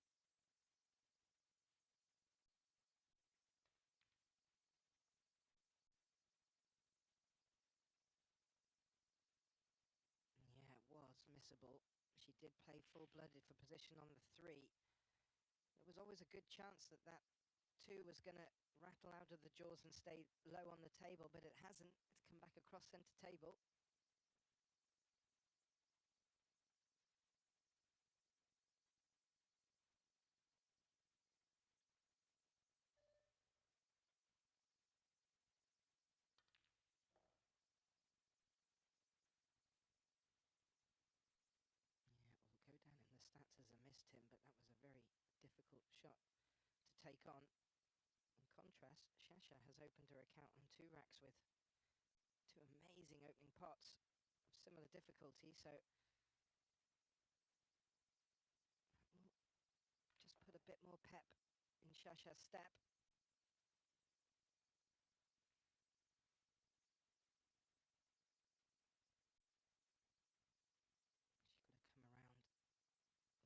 Missable. She did play full-blooded for position on the 3. There was always a good chance that that 2 was going to rattle out of the jaws and stay low on the table, but it hasn't. It's come back across center table. Will go down in the stats as a miss, Tim, but that was a very difficult shot to take on. In contrast, Shasha has opened her account on 2 racks with 2 amazing opening pots of similar difficulty, so we'll just put a bit more pep in Shasha's step.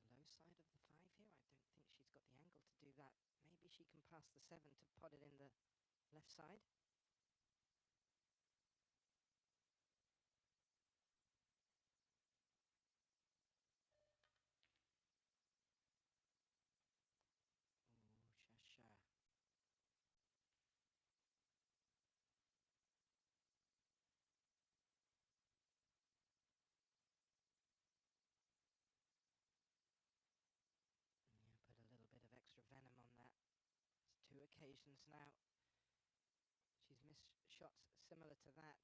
Side of the 5 here. I don't think she's got the angle to do that. Maybe she can pass the 7 to pot it in the left side. occasions now. She's missed shots similar to that.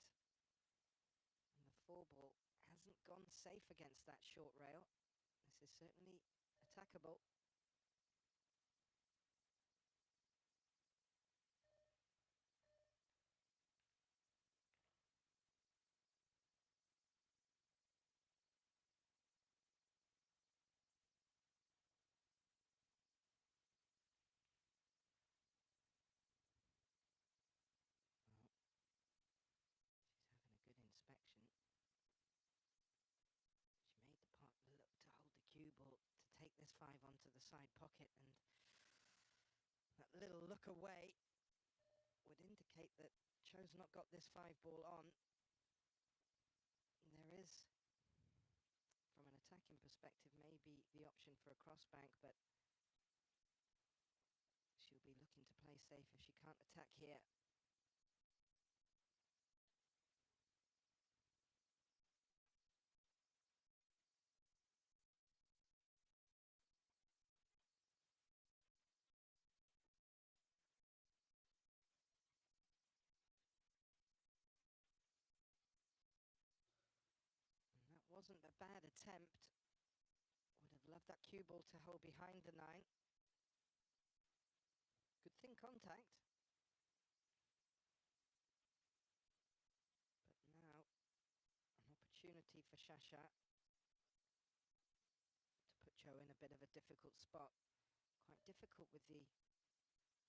And the 4 ball hasn't gone safe against that short rail. This is certainly attackable. Inspection. She made the pot look to hold the cue ball to take this 5 onto the side pocket, and that little look away would indicate that Chou's not got this 5 ball on. There is, from an attacking perspective, maybe the option for a cross bank, but she'll be looking to play safe if she can't attack here. Wasn't a bad attempt. Would have loved that cue ball to hold behind the 9. Good thing contact. But now, an opportunity for Shasha to put Chou in a bit of a difficult spot. Quite difficult with the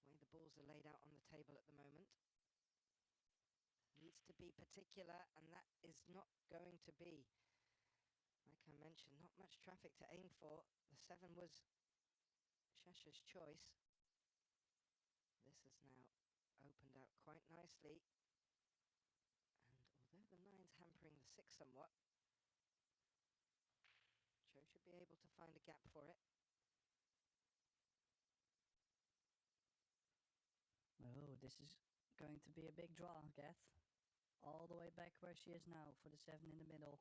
way the balls are laid out on the table at the moment. Needs to be particular, and that is not going to be. Like I mentioned, not much traffic to aim for. The 7 was Shasha's choice. This has now opened out quite nicely. And although the 9's hampering the 6 somewhat, Chou should be able to find a gap for it. Oh, this is going to be a big draw, Geth. All the way back where she is now for the 7 in the middle.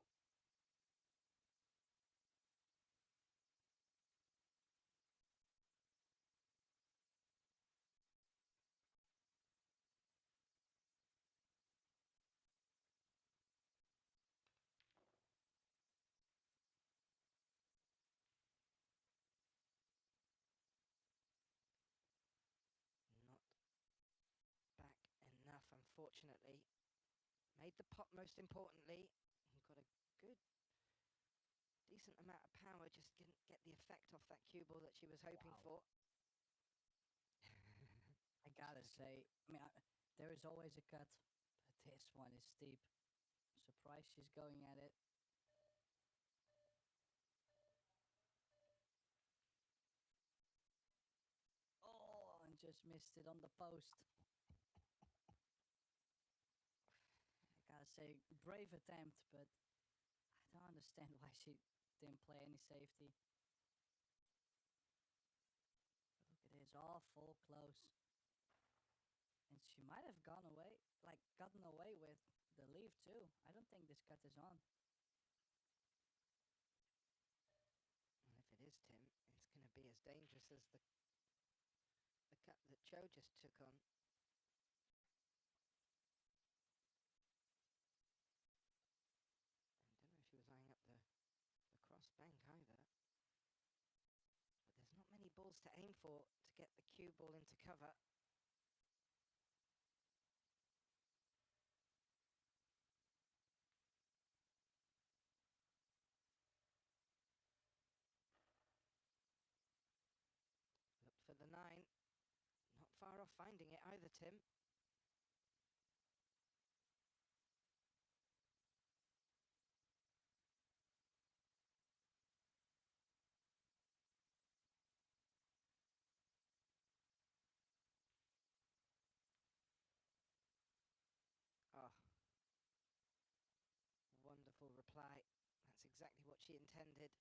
Not back enough, unfortunately. Made the pot most importantly. And got a good, decent amount of power. Just didn't get the effect off that cue ball that she was hoping for. I gotta say, I mean, there is always a cut, but this one is steep. I'm surprised she's going at it. Oh, and just missed it on the post. I gotta say, brave attempt, but I don't understand why she didn't play any safety. Look at this, all full close. And she might have gotten away with the leave too. I don't think this cut is on. And if it is, Tim, it's going to be as dangerous as the cut that Chou just took on. I don't know if she was eyeing up the cross bank either. But there's not many balls to aim for to get the cue ball into cover. Looked for the 9. Not far off finding it either, Tim. Oh, wonderful reply. That's exactly what she intended.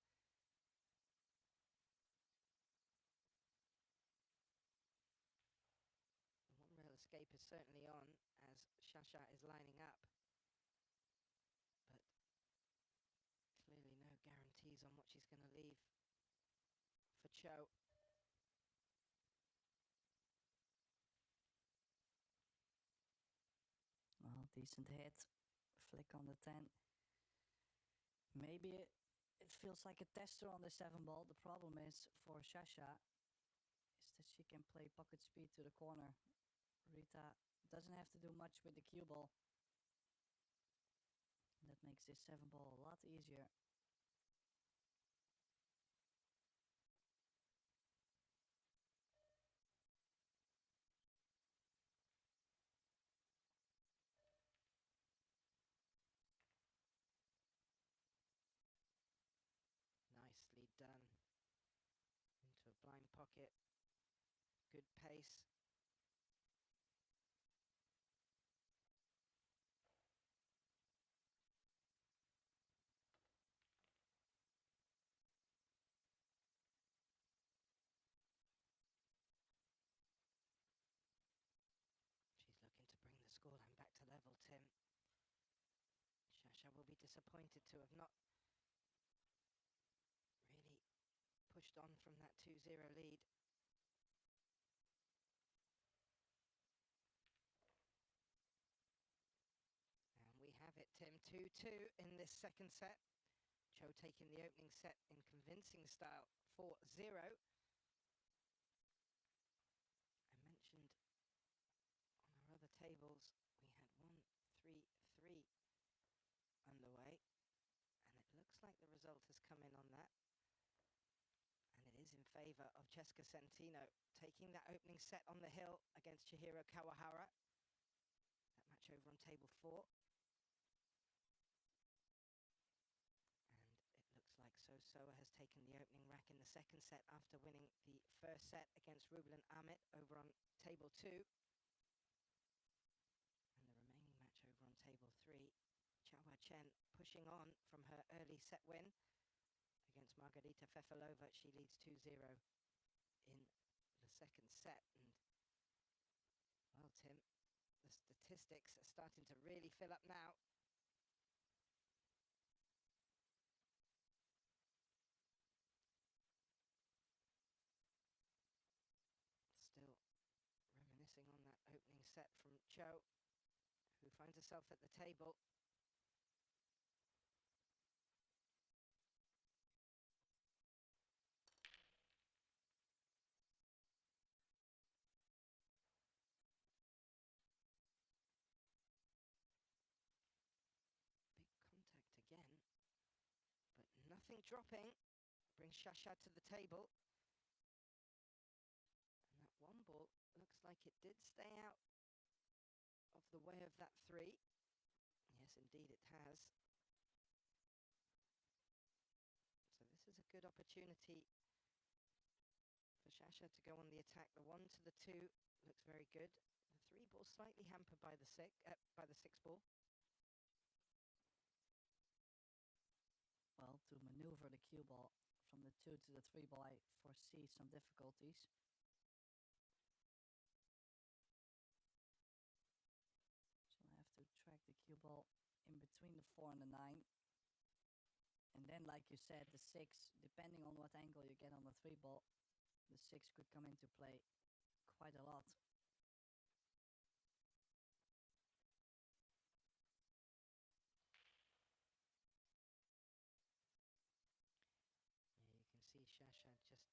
The 1 rail escape is certainly on as Shasha is lining up. But clearly no guarantees on what she's going to leave for Chou. Decent hit. Flick on the 10. Maybe it feels like a tester on the 7 ball. The problem is for Shasha is that she can play pocket speed to the corner. Rita doesn't have to do much with the cue ball. That makes this 7 ball a lot easier. Nicely done. Into a blind pocket. Good pace. She's looking to bring the scoreline back to level, Tim. Shasha will be disappointed to have not really pushed on from that 2-0 lead. And we have it, Tim, 2-2 in this second set. Chou taking the opening set in convincing style, 4-0. I mentioned on our other tables we had 1-3-3 underway, and it looks like the result has come in on that. And it is in favour of Cheska Centino, taking that opening set on the hill against Chihiro Kawahara. That match over on table 4. And it looks like Soa has taken the opening rack in the second set after winning the first set against Rubelin Amit over on table 2. And the remaining match over on table 3, Chawa Chen pushing on from her early set win against Margarita Fefalova. She leads 2-0 in the second set. And, well, Tim, the statistics are starting to really fill up now. Still reminiscing on that opening set from Chou, who finds herself at the table. Big contact again, but nothing dropping. Brings Shasha to the table. And that one ball looks like it did stay out of the way of that 3. Yes, indeed it has. So this is a good opportunity for Shasha to go on the attack. The 1 to the 2 looks very good. The 3 ball slightly hampered by the 6 ball. Well, to maneuver the cue ball from the 2 to the 3 ball, I foresee some difficulties. So I have to track the cue ball in between the 4 and the 9. And then, like you said, the 6, depending on what angle you get on the 3 ball, the 6 could come into play quite a lot. Yeah, you can see Shasha just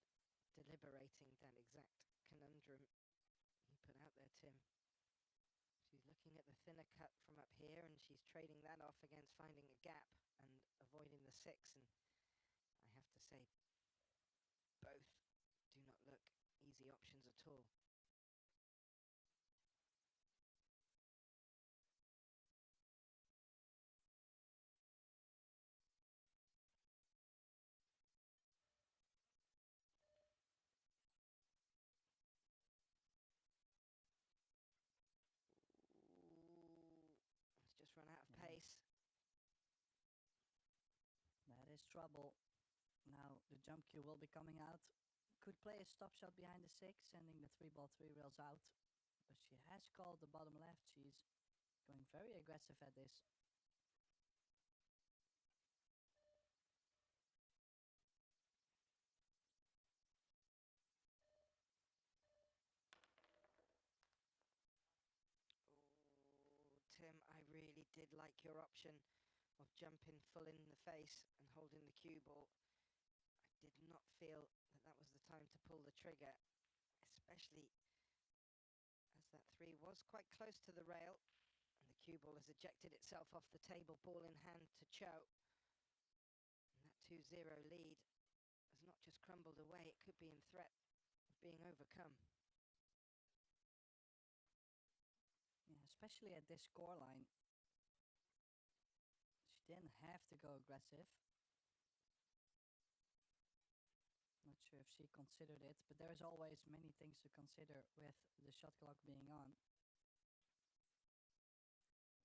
deliberating that exact conundrum you put out there, Tim. She's looking at the thinner cut from up here, and she's trading that off against finding a gap and avoiding the 6. And I have to say, both do not look easy options at all. It's just run out of pace. That is trouble. Now the jump cue will be coming out. Could play a stop shot behind the 6, sending the 3 ball 3 rails out. But she has called the bottom left. She's going very aggressive at this. Tim, I did like your option of jumping full in the face and holding the cue ball. I did not feel that that was the time to pull the trigger, especially as that 3 was quite close to the rail, and the cue ball has ejected itself off the table, ball in hand to Chou. And that 2-0 lead has not just crumbled away, it could be in threat of being overcome. Yeah, especially at this scoreline. She didn't have to go aggressive. Not sure if she considered it, but there's always many things to consider with the shot clock being on.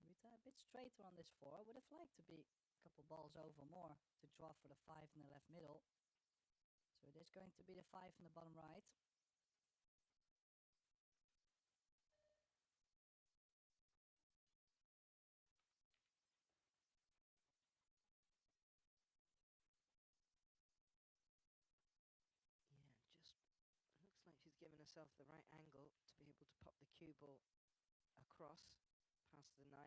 Rita a bit straighter on this 4. Would have liked to be a couple balls over more to draw for the 5 in the left middle. So it is going to be the 5 in the bottom right. Looks like she's given herself the right angle to be able to pop the cue ball across past the 9.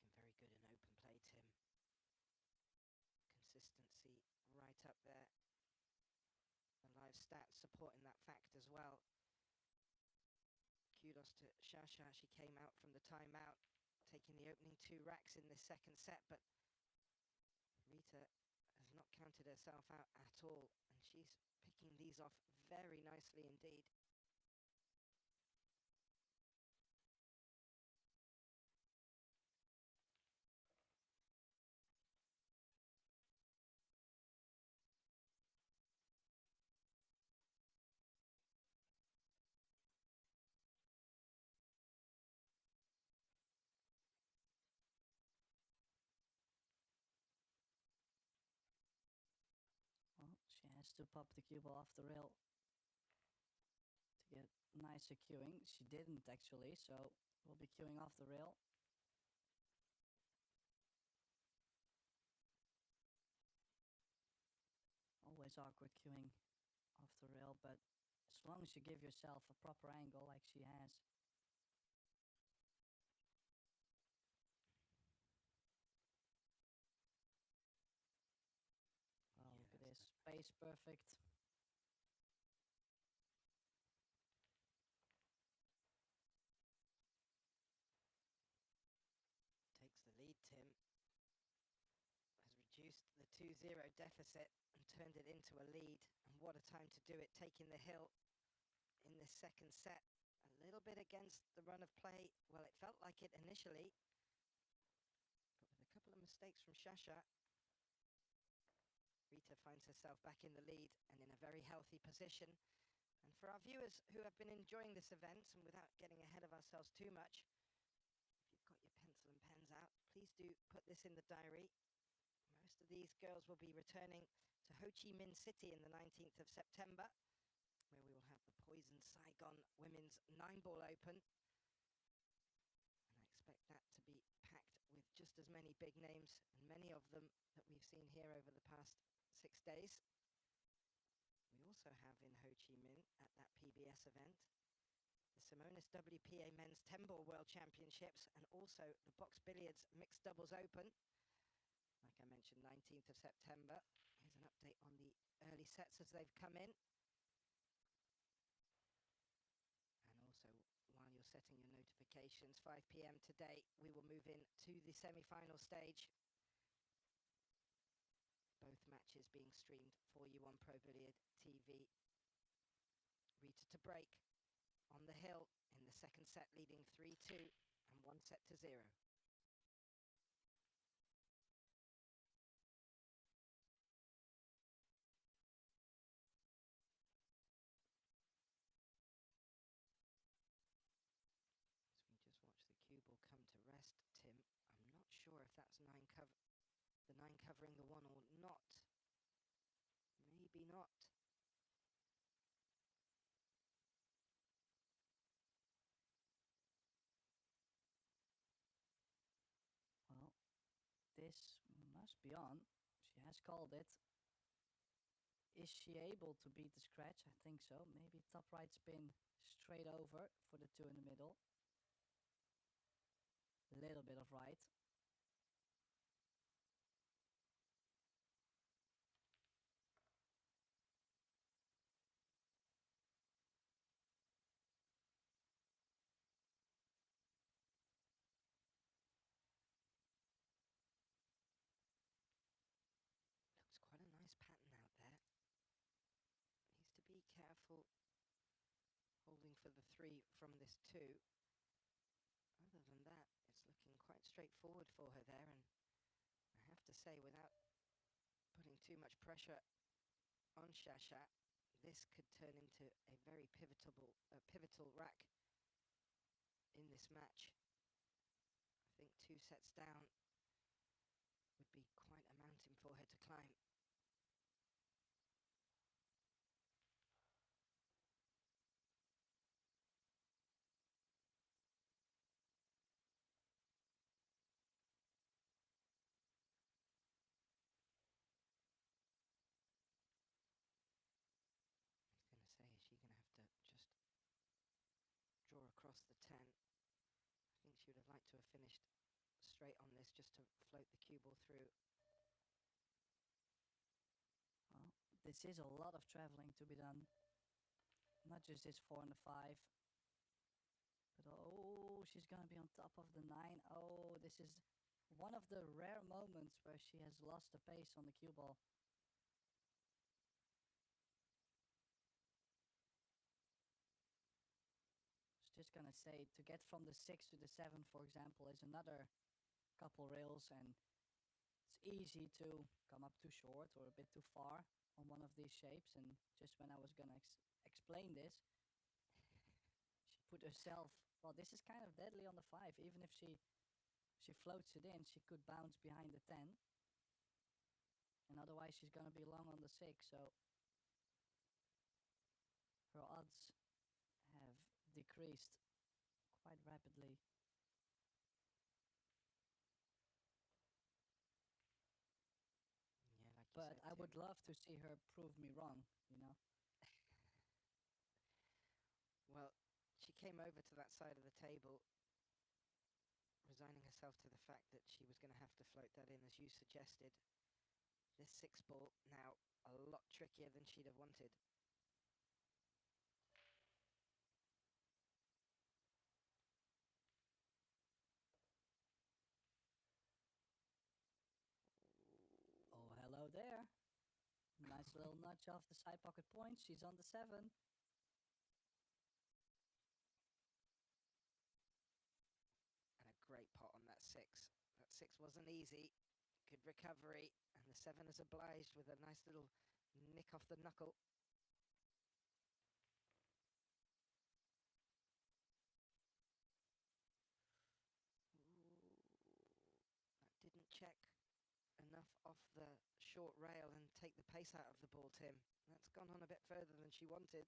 She has been looking very good in open play, Tim. Consistency right up there. The live stats supporting that fact as well. Kudos to Shasha. She came out from the timeout, taking the opening 2 racks in this second set, but Rita has not counted herself out at all, and she's picking these off very nicely indeed. Well, she has to pop the cue ball off the rail to get nicer cueing. She didn't actually, so we'll be cueing off the rail. Always awkward cueing off the rail, but as long as you give yourself a proper angle like she has. Oh, look at this. Space perfect. Takes the lead, Tim. Has reduced the 2-0 deficit and turned it into a lead. And what a time to do it, taking the hill in this second set. A little bit against the run of play. Well, it felt like it initially, but with a couple of mistakes from Shasha, Rita finds herself back in the lead and in a very healthy position. And for our viewers who have been enjoying this event, and without getting ahead of ourselves too much, if you've got your pencil and pens out, please do put this in the diary. Most of these girls will be returning to Ho Chi Minh City in the 19th of September, where we will have the Poison Saigon Women's 9-Ball Open. And I expect that to be packed with just as many big names, and many of them that we've seen here over the past 6 days. We also have in Ho Chi Minh at that PBS event the Simonis WPA Men's 10-Ball World Championships, and also the Box Billiards Mixed Doubles Open. Like I mentioned, 19th of September. Here's an update on the early sets as they've come in. And also, while you're setting your notifications, 5 p.m. today, we will move in to the semi-final stage. Both matches being streamed for you on Pro Billiard TV. Rita to break on the hill in the second set, leading 3-2 and 1-0. As we just watch the cue ball come to rest, Tim, I'm not sure if that's the 9 covering the 1 or not. Maybe not. beyond. She has called it. Is she able to beat the scratch? I think so. Maybe top right spin straight over for the two in the middle. A little bit of right. Looks quite a nice pattern out there. Needs to be careful holding for the 3 from this 2. Other than that, it's looking quite straightforward for her there, and I have to say, without putting too much pressure on Shasha, this could turn into a very pivotal rack in this match. I think 2 sets down would be quite a mountain for her to climb. Draw across the 10. I think she would have liked to have finished straight on this just to float the cue ball through. Well, this is a lot of traveling to be done. Not just this 4 and the 5. But oh, she's gonna be on top of the 9. Oh, this is one of the rare moments where she has lost the pace on the cue ball. Just gonna say, to get from the 6 to the 7, for example, is another couple rails, and it's easy to come up too short or a bit too far on one of these shapes. And just when I was gonna explain this, she put herself, well, this is kind of deadly on the 5. Even if she floats it in, she could bounce behind the 10, and otherwise she's gonna be long on the 6. So her odds have decreased quite rapidly. Yeah, like you But said, I would Tim. love to see her prove me wrong, you know. Well, she came over to that side of the table, resigning herself to the fact that she was going to have to float that in, as you suggested. This 6 ball now a lot trickier than she'd have wanted. Oh, hello there. Nice little nudge off the side pocket point. She's on the 7. And a great pot on that 6. That 6 wasn't easy. Good recovery. And the 7 is obliged with a nice little nick off the knuckle. That didn't check enough off the short rail and take the pace out of the ball, Tim. That's gone on a bit further than she wanted.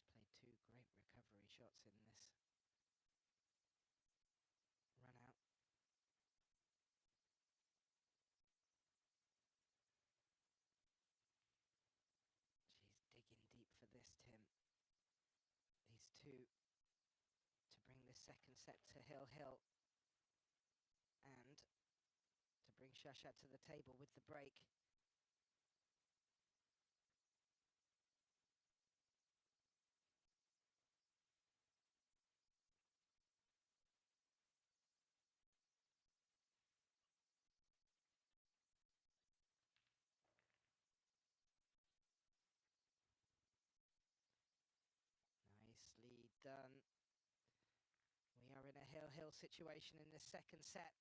She's played 2 great recovery shots in this run out. She's digging deep for this, Tim. These 2 to bring the second set to Hill and to bring Shasha to the table with the break. Nicely done. We are in a Hill situation in this second set,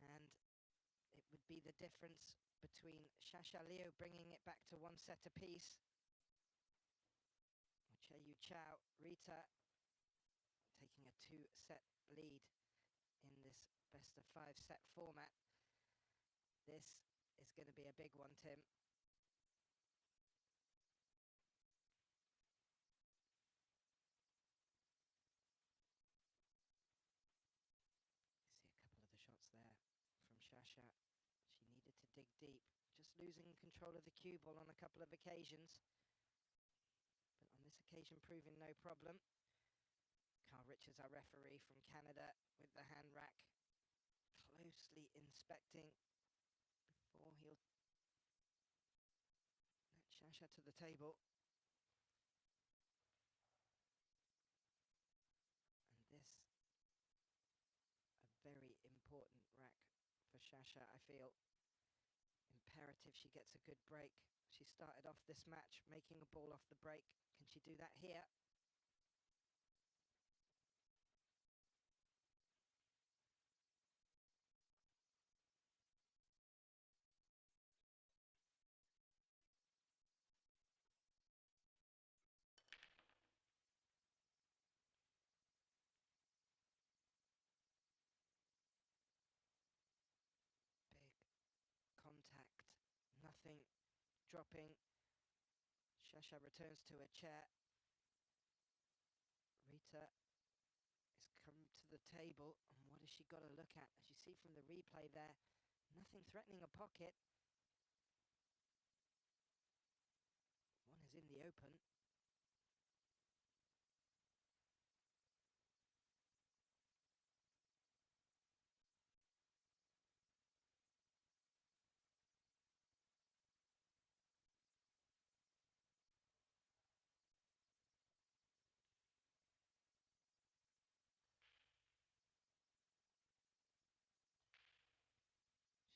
and it would be the difference between Shasha Liu bringing it back to 1 set apiece, or Chieh-Yu Chou, Rita taking a 2-set lead in this best of 5 set format. This is going to be a big one, Tim. See a couple of the shots there from Shasha. She needed to dig deep, just losing control of the cue ball on a couple of occasions. But on this occasion, proving no problem. Carl Richards, our referee from Canada, with the hand rack, closely inspecting before he'll let Shasha to the table. And this, a very important rack for Shasha, I feel. Imperative she gets a good break. She started off this match making a ball off the break. Can she do that here? Big contact, nothing dropping. Shasha returns to her chair. Rita has come to the table, and what has she got to look at? As you see from the replay there, nothing threatening a pocket. One is in the open.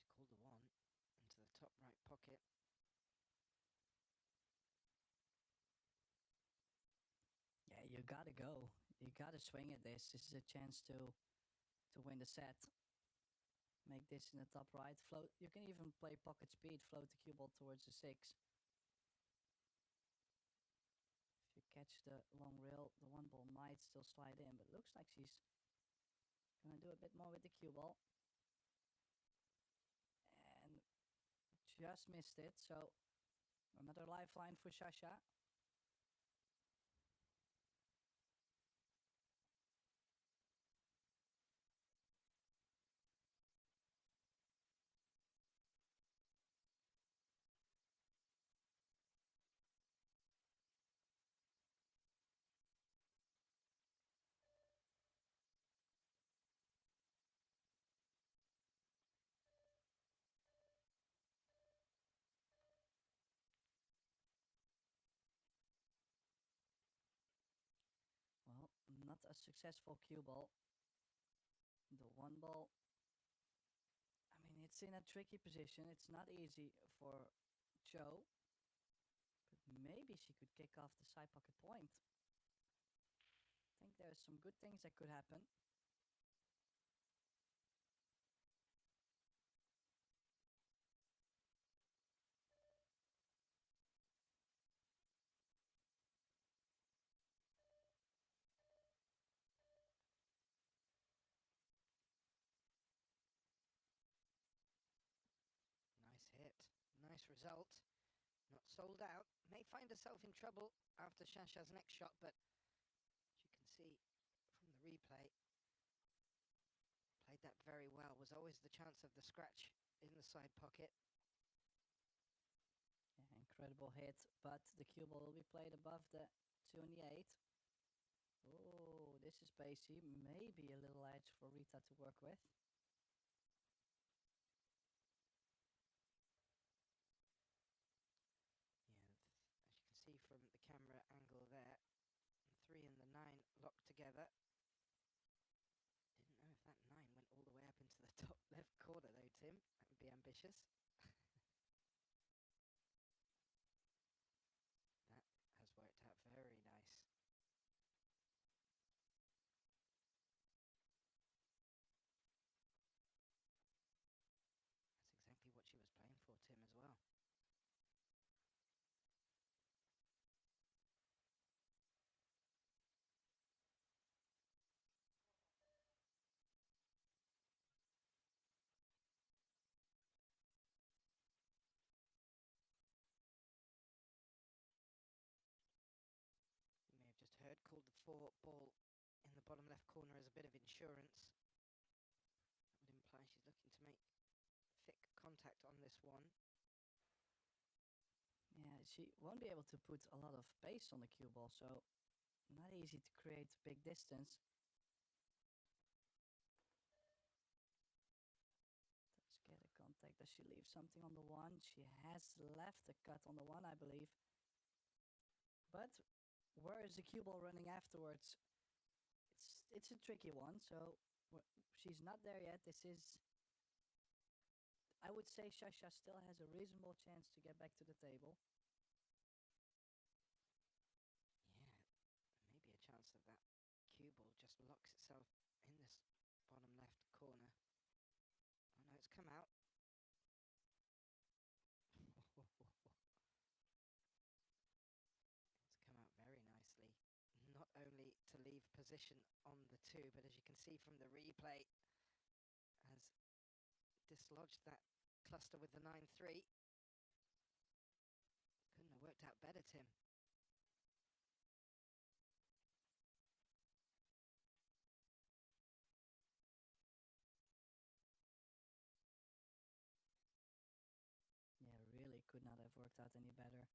She called the one into the top right pocket. Yeah, you gotta go. You gotta swing at this. This is a chance to win the set. Make this in the top right. Float. You can even play pocket speed. Float the cue ball towards the 6. If you catch the long rail, the one ball might still slide in, but it looks like she's gonna do a bit more with the cue ball. And just missed it, so another lifeline for Shasha. Well, not a successful cue ball. The one ball, I mean, it's in a tricky position. It's not easy for Chou, but maybe she could kick off the side pocket point. I think there's some good things that could happen. Nice hit. Nice result. Not sold out. May find herself in trouble after Shasha's next shot, but as you can see from the replay, played that very well. Was always the chance of the scratch in the side pocket. Yeah, incredible hit, but the cue ball will be played above the 2 and the 8. Oh, this is spacey. Maybe a little edge for Rita to work with. Yeah, as you can see from the camera angle there, 3 and the 9 locked together. Didn't know if that 9 went all the way up into the top left corner though, Tim. That would be ambitious. That has worked out very nice. That's exactly what she was playing for, Tim, as well. 4 ball in the bottom left corner as a bit of insurance. That would imply she's looking to make thick contact on this one. Yeah, she won't be able to put a lot of pace on the cue ball, so not easy to create big distance. Does get a contact. Does she leave something on the one? She has left a cut on the one, I believe. But where is the cue ball running afterwards? It's a tricky one, so she's not there yet. This is, I would say Shasha still has a reasonable chance to get back to the table. Yeah, maybe a chance that that cue ball just locks itself in this bottom left corner. Oh no, it's come out. It's come out very nicely. Not only to leave position on the 2, but as you can see from the replay, has dislodged that cluster with the 9-3. Couldn't have worked out better, Tim. Yeah, really could not have worked out any better.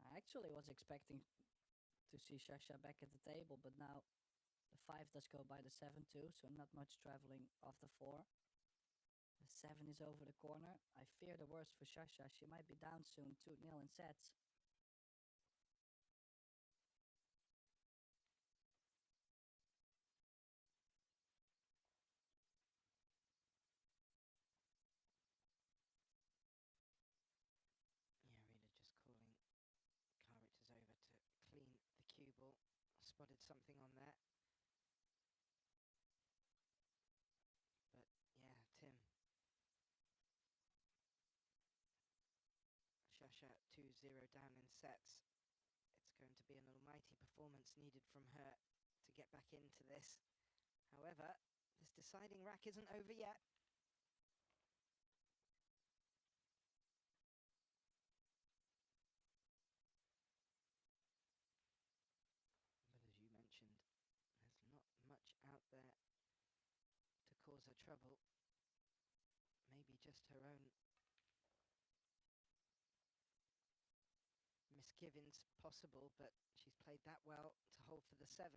I actually was expecting to see Shasha back at the table, but now the 5 does go by the 7 too, so not much traveling off the 4. The 7 is over the corner. I fear the worst for Shasha. She might be down soon 2-0 in sets. Yeah, Rita just calling characters over to clean the cue ball. Spotted something on there. But yeah, Tim. Shasha 2-0 down in sets. It's going to be an almighty performance needed from her to get back into this. However, this deciding rack isn't over yet. But as you mentioned, there's not much out there to cause her trouble. Maybe just her own misgivings possible, but she's played that well to hold for the 7.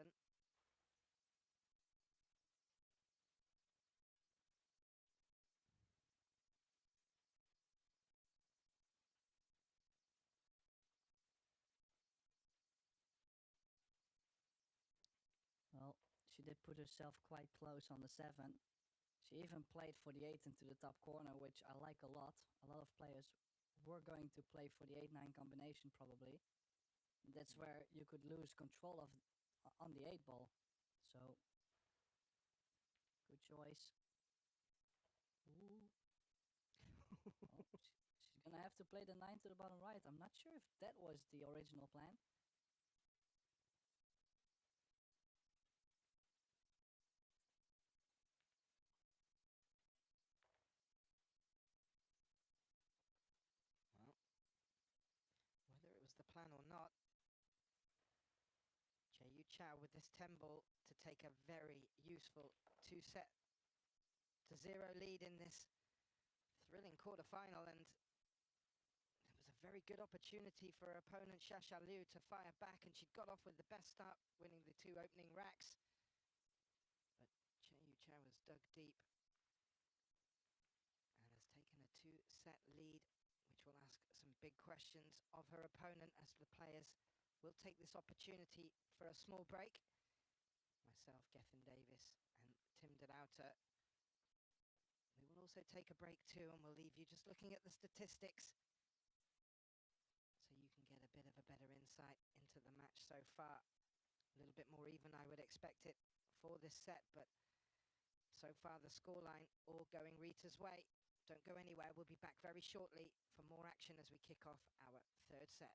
Well, she did put herself quite close on the 7. She even played for the 8 into the top corner, which I like a lot. A lot of players were going to play for the 8-9 combination probably. That's where you could lose control of on the 8 ball. So, good choice. Ooh. Oh, she's gonna have to play the 9 to the bottom right. I'm not sure if that was the original plan. Well, whether it was the plan or not, Chieh-Yu Chou with this 10 ball to take a very useful 2-set to 0 lead in this thrilling quarter-final, and it was a very good opportunity for her opponent Shasha Liu to fire back, and she'd got off with the best start, winning the 2 opening racks. But Chieh-Yu Chou has dug deep and has taken a 2-set lead, which will ask some big questions of her opponent as the players will take this opportunity for a small break. Myself, Gethin Davis, and Tim Dodauta. We will also take a break too, and we'll leave you just looking at the statistics so you can get a bit of a better insight into the match so far. A little bit more even, I would expect it for this set, but so far the scoreline all going Rita's way. Don't go anywhere. We'll be back very shortly for more action as we kick off our 3rd set.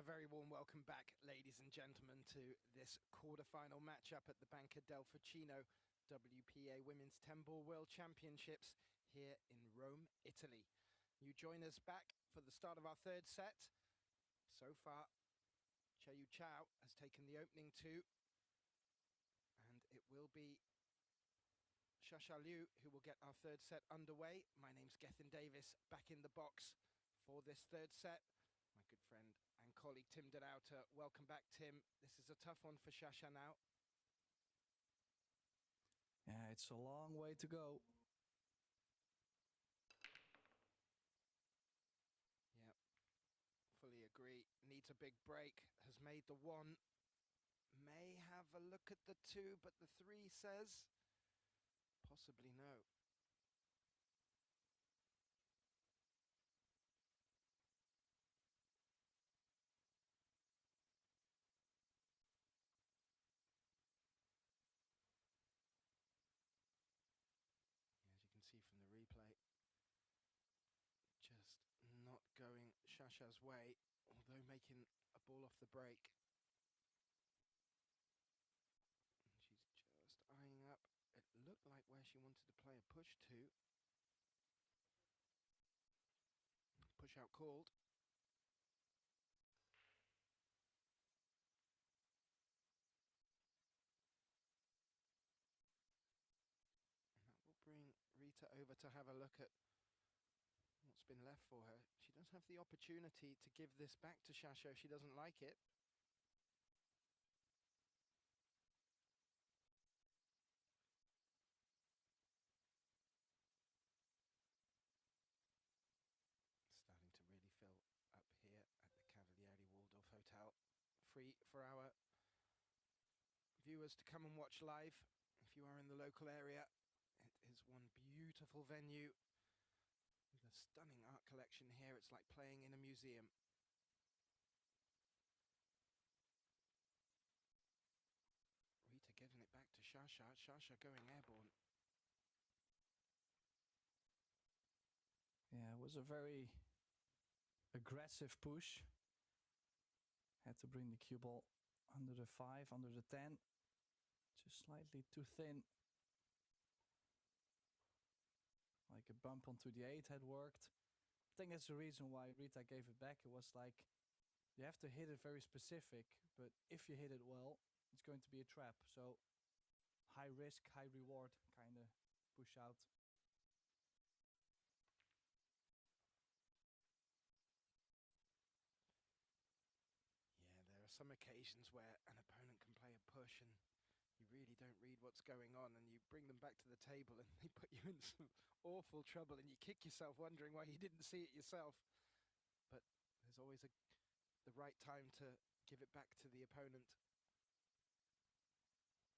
very warm welcome back, ladies and gentlemen, to this quarter-final matchup at the Banca del Fucino WPA Women's 10-Ball World Championships here in Rome, Italy. You join us back for the start of our third set. So far, Chieh-Yu Chou has taken the opening two, and it will be Shasha Liu who will get our third set underway. My name's Gethin Davis, back in the box for this third set. My good friend and colleague Tim Denouter. Welcome back, Tim. This is a tough one for Shasha now. Yeah, it's a long way to go. Yep, fully agree. Needs a big break. Has made the one. May have a look at the two, but the three says possibly no. As you can see from the replay, just not going Shasha's way, although making a ball off the break. And she's just eyeing up. It looked like where she wanted to play a push to. Push out called. And that will bring Rita over to have a look at what's been left for her. She does have the opportunity to give this back to Shasha if she doesn't like it. Free for our viewers to come and watch live. If you are in the local area, it is one beautiful venue with a stunning art collection here. It's like playing in a museum. Rita giving it back to Shasha. Shasha going airborne. Yeah, it was a very aggressive push. Had to bring the cue ball under the 5, under the 10. Just slightly too thin. Like a bump onto the 8 had worked. I think that's the reason why Rita gave it back. It was like, you have to hit it very specific, but if you hit it well, it's going to be a trap. So high risk, high reward kind of push out. Some occasions where an opponent can play a push and you really don't read what's going on, and you bring them back to the table and they put you in some awful trouble and you kick yourself wondering why you didn't see it yourself. But there's always the right time to give it back to the opponent.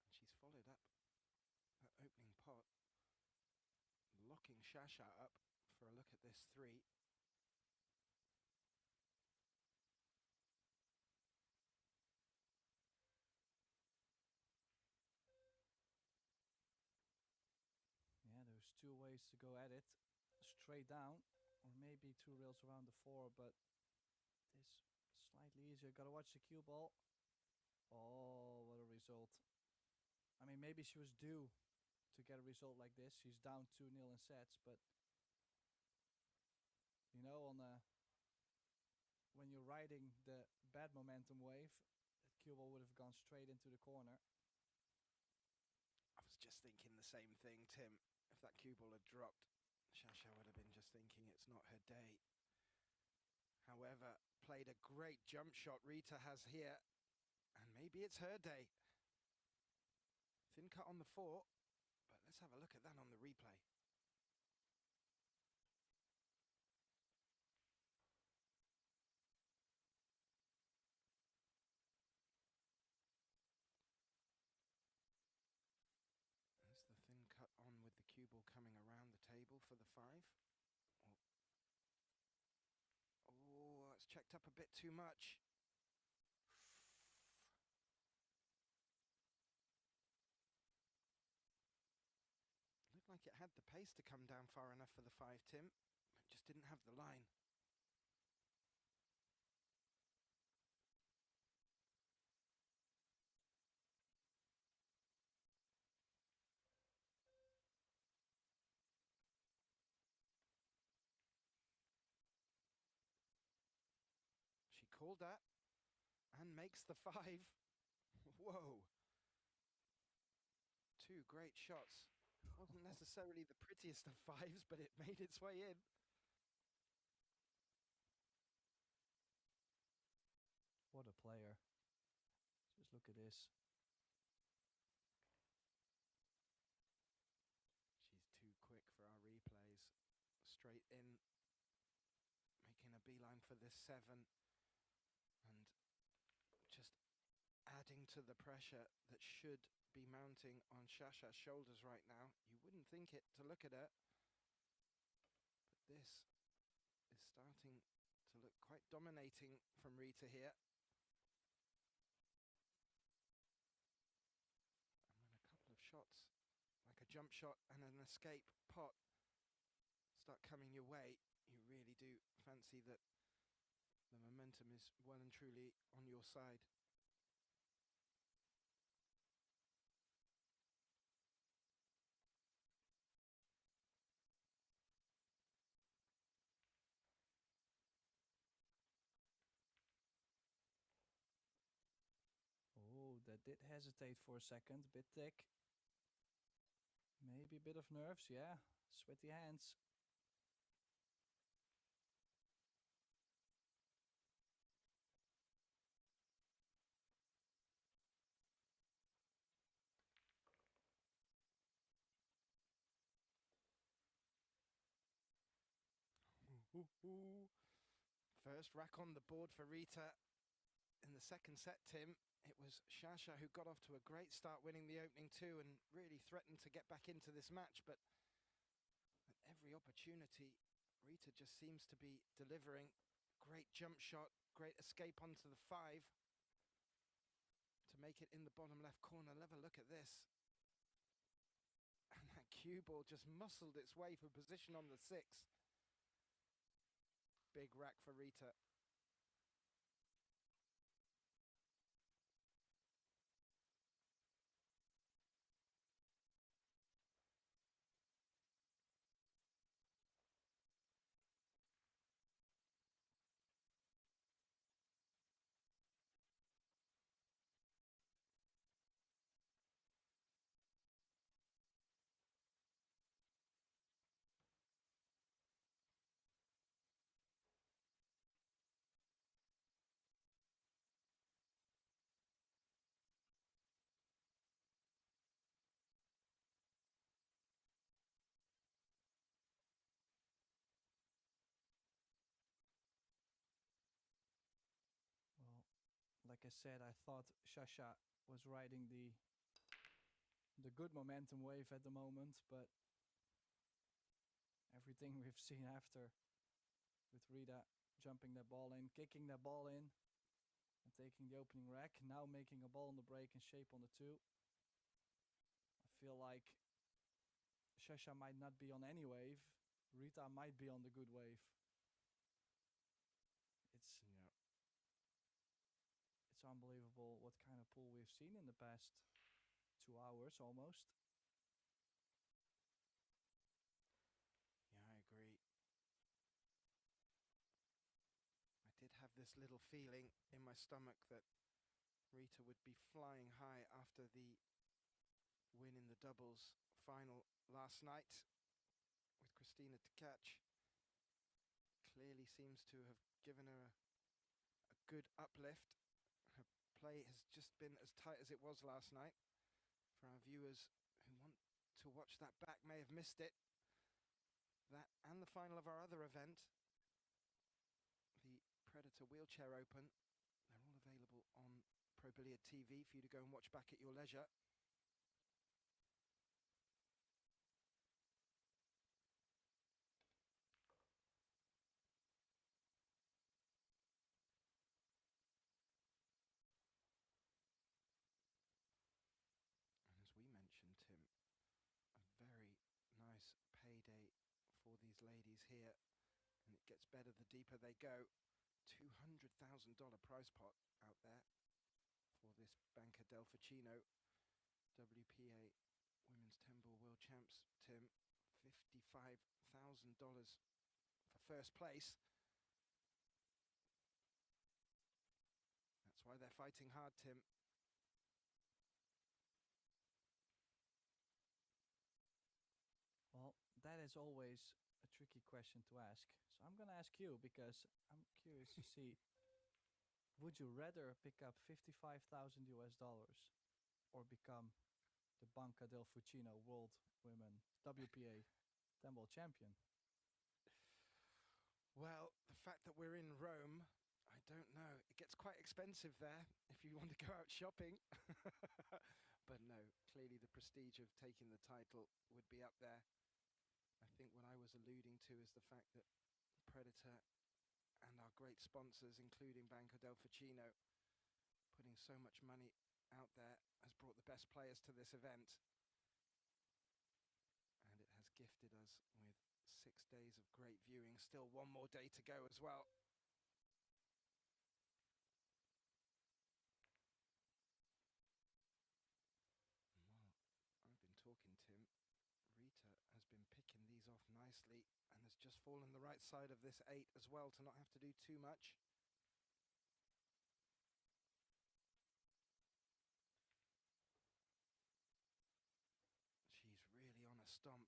And she's followed up that opening pot, locking Shasha up for a look at this 3. Two ways to go at it. Straight down, or maybe 2 rails around the 4, but this slightly easier. Gotta watch the cue ball. Oh, what a result. I mean, maybe she was due to get a result like this. She's down 2-0 in sets, but you know, when you're riding the bad momentum wave, that cue ball would have gone straight into the corner. I was just thinking the same thing, Tim. If that cue ball had dropped, Shasha would have been just thinking it's not her day. However, played a great jump shot Rita has here, and maybe it's her day. Thin cut on the 4, but let's have a look at that on the replay. On with the cue ball coming around the table for the 5. Oh, it's checked up a bit too much. Looked like it had the pace to come down far enough for the 5, Tim, but just didn't have the line. called that and makes the 5. Whoa. 2 great shots. Wasn't necessarily the prettiest of 5s, but it made its way in. What a player. Just look at this. She's too quick for our replays. Straight in, making a beeline for this 7. And just adding to the pressure that should be mounting on Shasha's shoulders right now. You wouldn't think it to look at her. But this is starting to look quite dominating from Rita here. And when a couple of shots, like a jump shot and an escape pot, start coming your way, you really do fancy that the momentum is well and truly on your side. Oh, that did hesitate for a second. Bit thick. Maybe a bit of nerves, yeah. Sweaty hands. First rack on the board for Rita. In the second set, Tim, it was Shasha who got off to a great start, winning the opening 2 and really threatened to get back into this match. But at every opportunity, Rita just seems to be delivering. Great jump shot, great escape onto the 5 to make it in the bottom left corner. Have a look at this. And that cue ball just muscled its way for position on the 6. Big rack for Rita. Well, like I said, I thought Shasha was riding the good momentum wave at the moment, but everything we've seen after, with Rita jumping that ball in, kicking that ball in, and taking the opening rack, now making a ball on the break and shape on the 2. I feel like Shasha might not be on any wave. Rita might be on the good wave. It's unbelievable what kind of pool we've seen in the past 2 hours almost. Yeah, I agree. I did have this little feeling in my stomach that Rita would be flying high after the win in the doubles final last night with Christina to catch. Clearly seems to have given her a good uplift. Her play has just been as tight as it was last night. For our viewers who want to watch that back may have missed it. That and the final of our other event, the Predator Wheelchair Open, they're all available on Pro Billiard TV for you to go and watch back at your leisure. And as we mentioned, Tim, a very nice payday for these ladies here, and it gets better the deeper they go. $200,000 prize pot out there for this Banca del Fucino WPA Women's 10 Ball World Champs, Tim. $55,000 for first place. fighting hard, Tim. Well, that is always a tricky question to ask. So I'm gonna ask you because I'm curious to see. Would you rather pick up 55,000 US dollars or become the Banca del Fucino World Women WPA 10-ball champion? Well, the fact that we're in Rome, I don't know. It gets quite expensive there if you want to go out shopping. But no, clearly the prestige of taking the title would be up there. I think what I was alluding to is the fact that Predator and our great sponsors, including Banca del Fucino, putting so much money out there, has brought the best players to this event. And it has gifted us with 6 days of great viewing. Still one more day to go as well. Well, I've been talking, Tim. Rita has been picking these off nicely and has just fallen the right side of this 8 as well to not have to do too much. She's really on a stomp.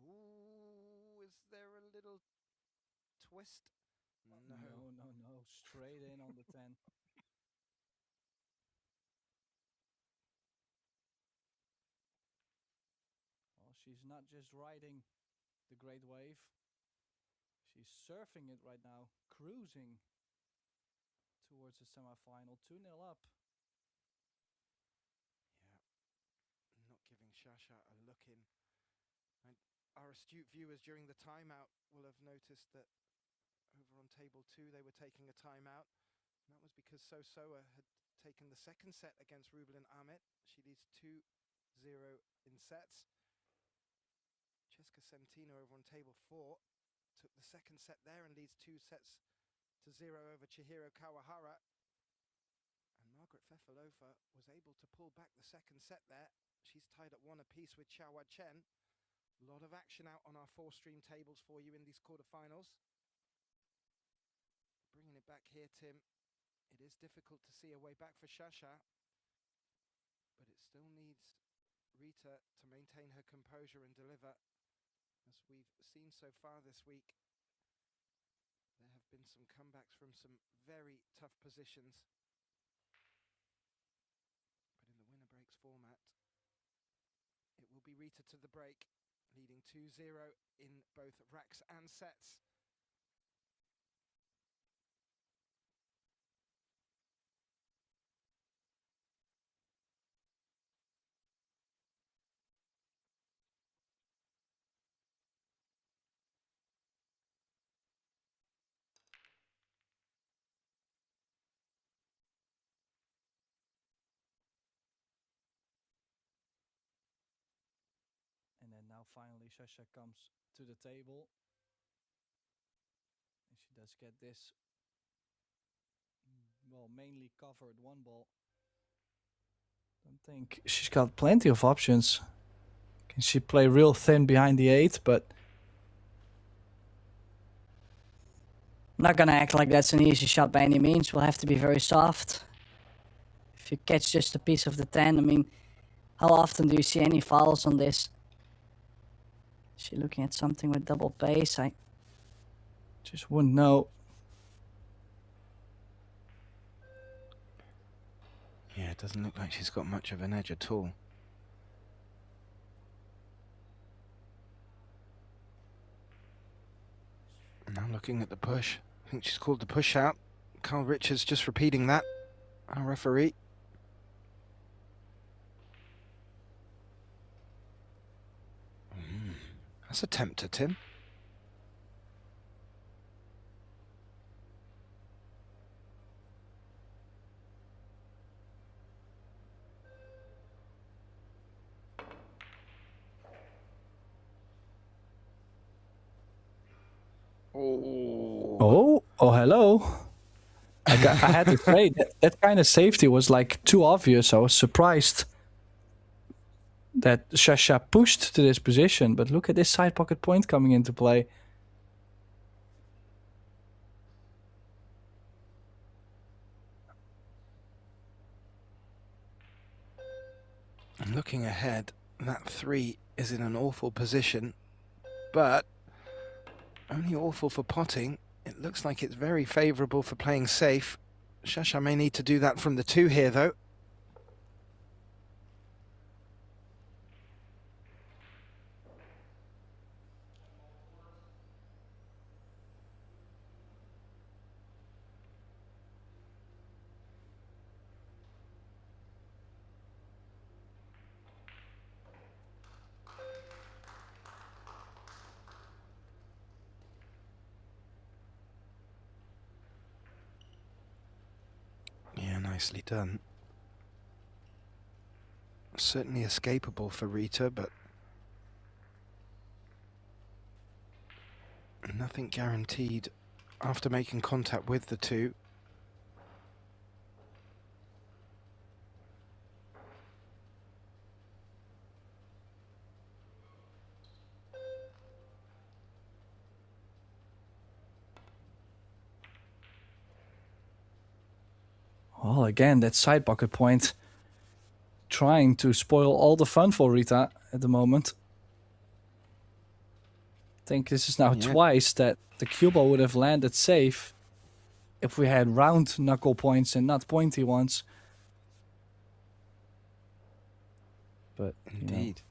Ooh, is there a little twist? No. No. Straight in on the 10. Well, she's not just riding the great wave. She's surfing it right now, cruising towards the semifinal, 2-0 up. Yeah, not giving Shasha a look in. And our astute viewers during the timeout will have noticed that over on table 2 they were taking a timeout. And that was because Sosoa had taken the second set against Rublin Ahmet. She leads 2-0 in sets. Cheska Sentino over on table 4 took the second set there and leads 2-0 over Chihiro Kawahara. And Margaret Fefalova was able to pull back the second set there. She's tied at 1 apiece with Chawa Chen. A lot of action out on our 4-stream tables for you in these quarterfinals. Bringing it back here, Tim. It is difficult to see a way back for Shasha, but it still needs Rita to maintain her composure and deliver. As we've seen so far this week, there have been some comebacks from some very tough positions. But in the winner breaks format, it will be Rita to the break, leading 2-0 in both racks and sets. And then now finally Shasha comes to the table. And she does get this, well, mainly covered 1 ball. Don't think she's got plenty of options. Can she play real thin behind the 8? But I'm not gonna act like that's an easy shot by any means. We'll have to be very soft. If you catch just a piece of the 10, I mean, how often do you see any fouls on this? Is she looking at something with double pace? I just wouldn't know. Yeah, it doesn't look like she's got much of an edge at all. Now looking at the push. I think she's called the push out. Carl Richards just repeating that. Our referee. That's a tempter, Tim. Oh, hello. I had to say that kind of safety was like too obvious. I was surprised that Shasha pushed to this position, but look at this side pocket point coming into play. And looking ahead, that 3 is in an awful position, but only awful for potting. It looks like it's very favourable for playing safe. Shasha may need to do that from the 2 here, though. Yeah, nicely done. Certainly escapable for Rita, but nothing guaranteed after making contact with the 2. Well, again, that side pocket point trying to spoil all the fun for Rita at the moment. I think this is now twice that the cue ball would have landed safe if we had round knuckle points and not pointy ones. But Indeed.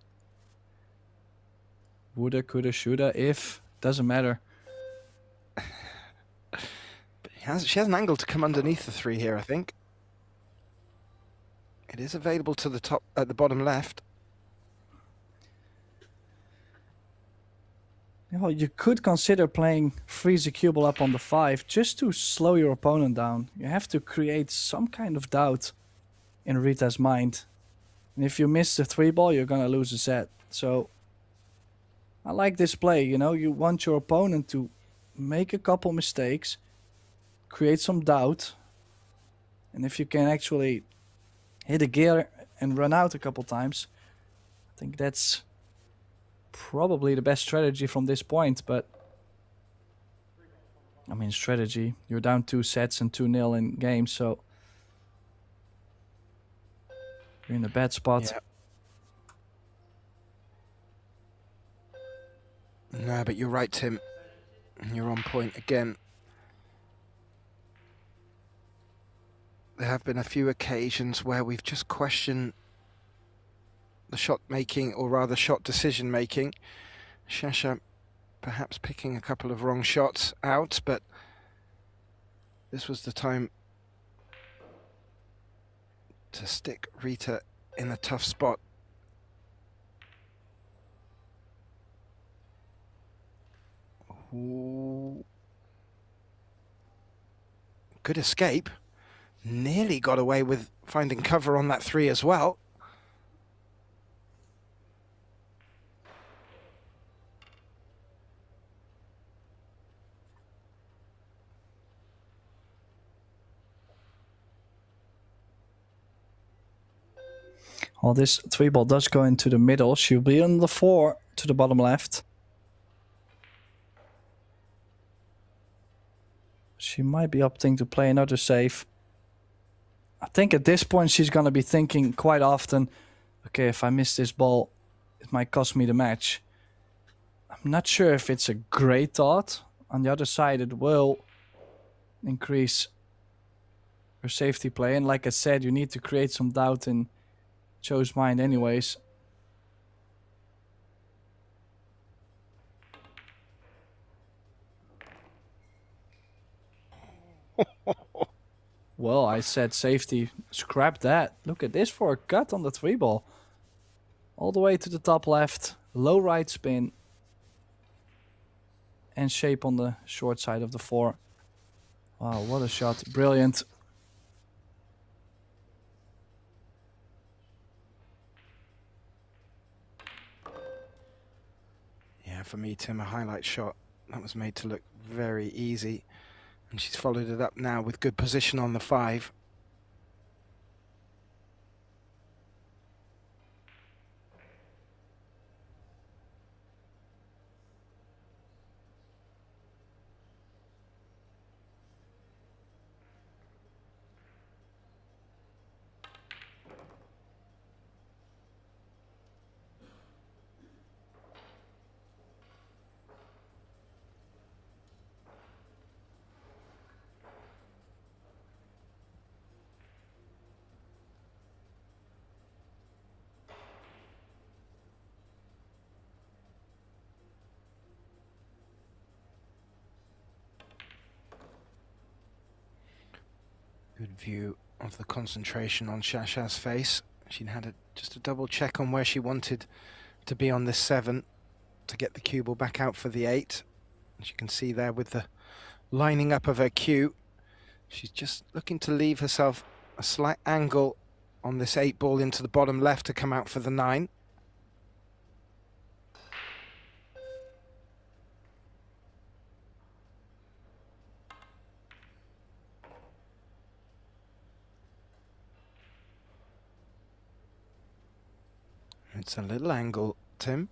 Woulda, coulda, shoulda, if, doesn't matter. But she has an angle to come underneath the 3 here, I think. It is available to the top, at the bottom left. Well, you could consider playing freeze the cue ball up on the 5 just to slow your opponent down. You have to create some kind of doubt in Rita's mind. And if you miss the 3 ball, you're gonna lose a set. So I like this play, you know, you want your opponent to make a couple mistakes, create some doubt, and if you can actually hit a gear and run out a couple times, I think that's probably the best strategy from this point. But I mean, strategy, you're down 2 sets and 2-0 in games, so you're in a bad spot. Yeah. No, but you're right, Tim. You're on point again. There have been a few occasions where we've just questioned the shot making, or rather shot decision making. Shasha perhaps picking a couple of wrong shots out, but this was the time to stick Rita in a tough spot. Ooh. Good escape. Nearly got away with finding cover on that 3 as well. Well, this 3 ball does go into the middle. She'll be on the 4 to the bottom left. She might be opting to play another save. I think at this point she's going to be thinking quite often, okay, if I miss this ball, it might cost me the match. I'm not sure if it's a great thought. On the other side, it will increase her safety play. And like I said, you need to create some doubt in Chou's mind anyways. Well, I said safety. Scrap that. Look at this for a cut on the 3 ball. All the way to the top left. Low right spin. And shape on the short side of the 4. Wow, what a shot. Brilliant. Yeah, for me, Tim, a highlight shot that was made to look very easy. And she's followed it up now with good position on the 5. Good view of the concentration on Shasha's face. She'd had just a double check on where she wanted to be on this 7 to get the cue ball back out for the 8. As you can see there with the lining up of her cue, she's just looking to leave herself a slight angle on this 8 ball into the bottom left to come out for the 9. It's a little angle, Tim.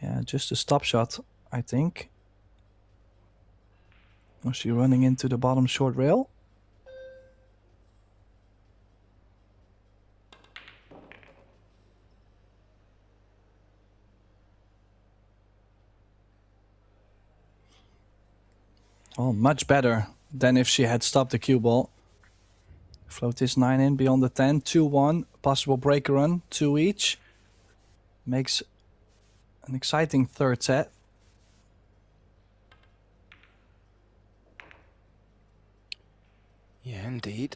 Yeah, just a stop shot, I think. Was she running into the bottom short rail? Oh, much better than if she had stopped the cue ball. Float this 9 in beyond the 10. 2-1. Possible break run. 2 each. Makes an exciting third set. Yeah, indeed.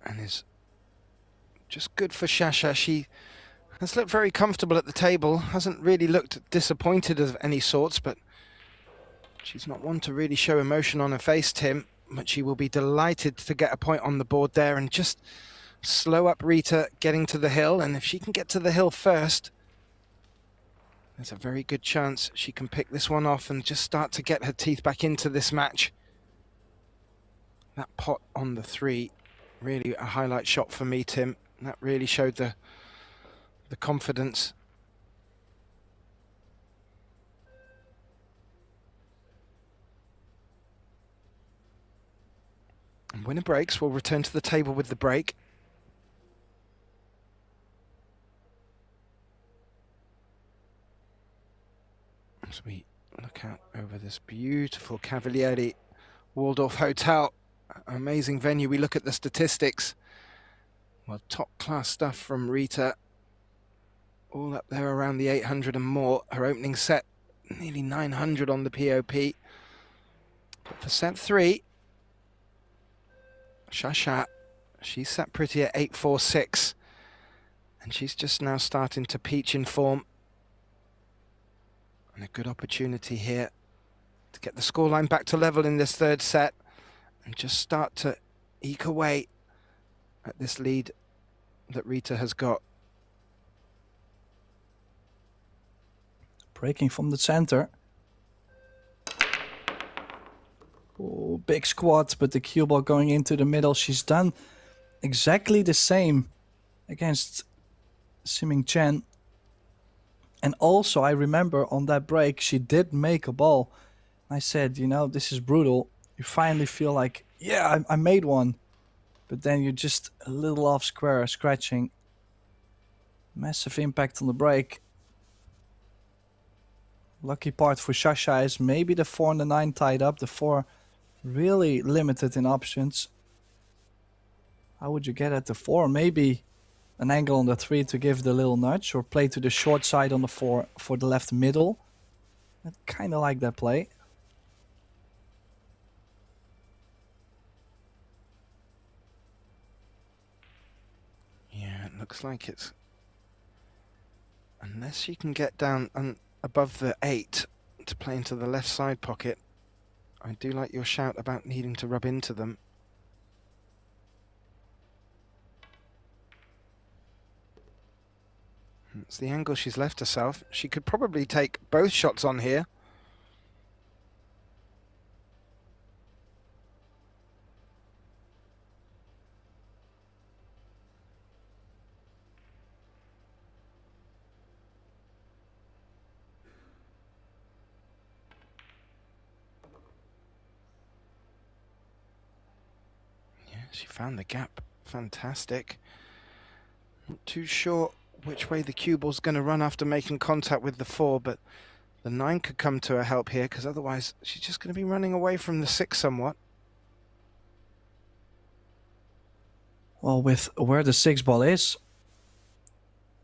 And is just good for Shasha. She has looked very comfortable at the table. Hasn't really looked disappointed of any sorts, but she's not one to really show emotion on her face, Tim. But she will be delighted to get a point on the board there and just slow up Rita getting to the hill. And if she can get to the hill first, there's a very good chance she can pick this one off and just start to get her teeth back into this match. That pot on the 3, really a highlight shot for me, Tim. That really showed the confidence. And winner breaks will return to the table with the break. As we look out over this beautiful Cavalieri Waldorf Hotel, amazing venue. We look at the statistics. Well, top class stuff from Rita. All up there around the 800 and more. Her opening set, nearly 900 on the POP. But for set 3, Shasha, she sat pretty at 846. And she's just now starting to peach in form. And a good opportunity here to get the scoreline back to level in this third set and just start to eke away at this lead that Rita has got. Breaking from the center. Oh, big squat, but the cue ball going into the middle. She's done exactly the same against Siming Chen. And also, I remember on that break, she did make a ball. I said, you know, this is brutal. You finally feel like, yeah, I made one. But then you're just a little off square, scratching. Massive impact on the break. Lucky part for Shasha is maybe the 4 and the 9 tied up. The 4 really limited in options. How would you get at the 4? Maybe an angle on the 3 to give the little nudge, or play to the short side on the 4 for the left middle. I kind of like that play. Yeah, it looks like it's... Unless she can get down and above the 8 to play into the left side pocket. I do like your shout about needing to rub into them. It's the angle she's left herself. She could probably take both shots on here. Yeah, she found the gap. Fantastic. Not too sure which way the cue ball's going to run after making contact with the 4, but the 9 could come to her help here, because otherwise she's just going to be running away from the 6 somewhat. Well, with where the 6 ball is,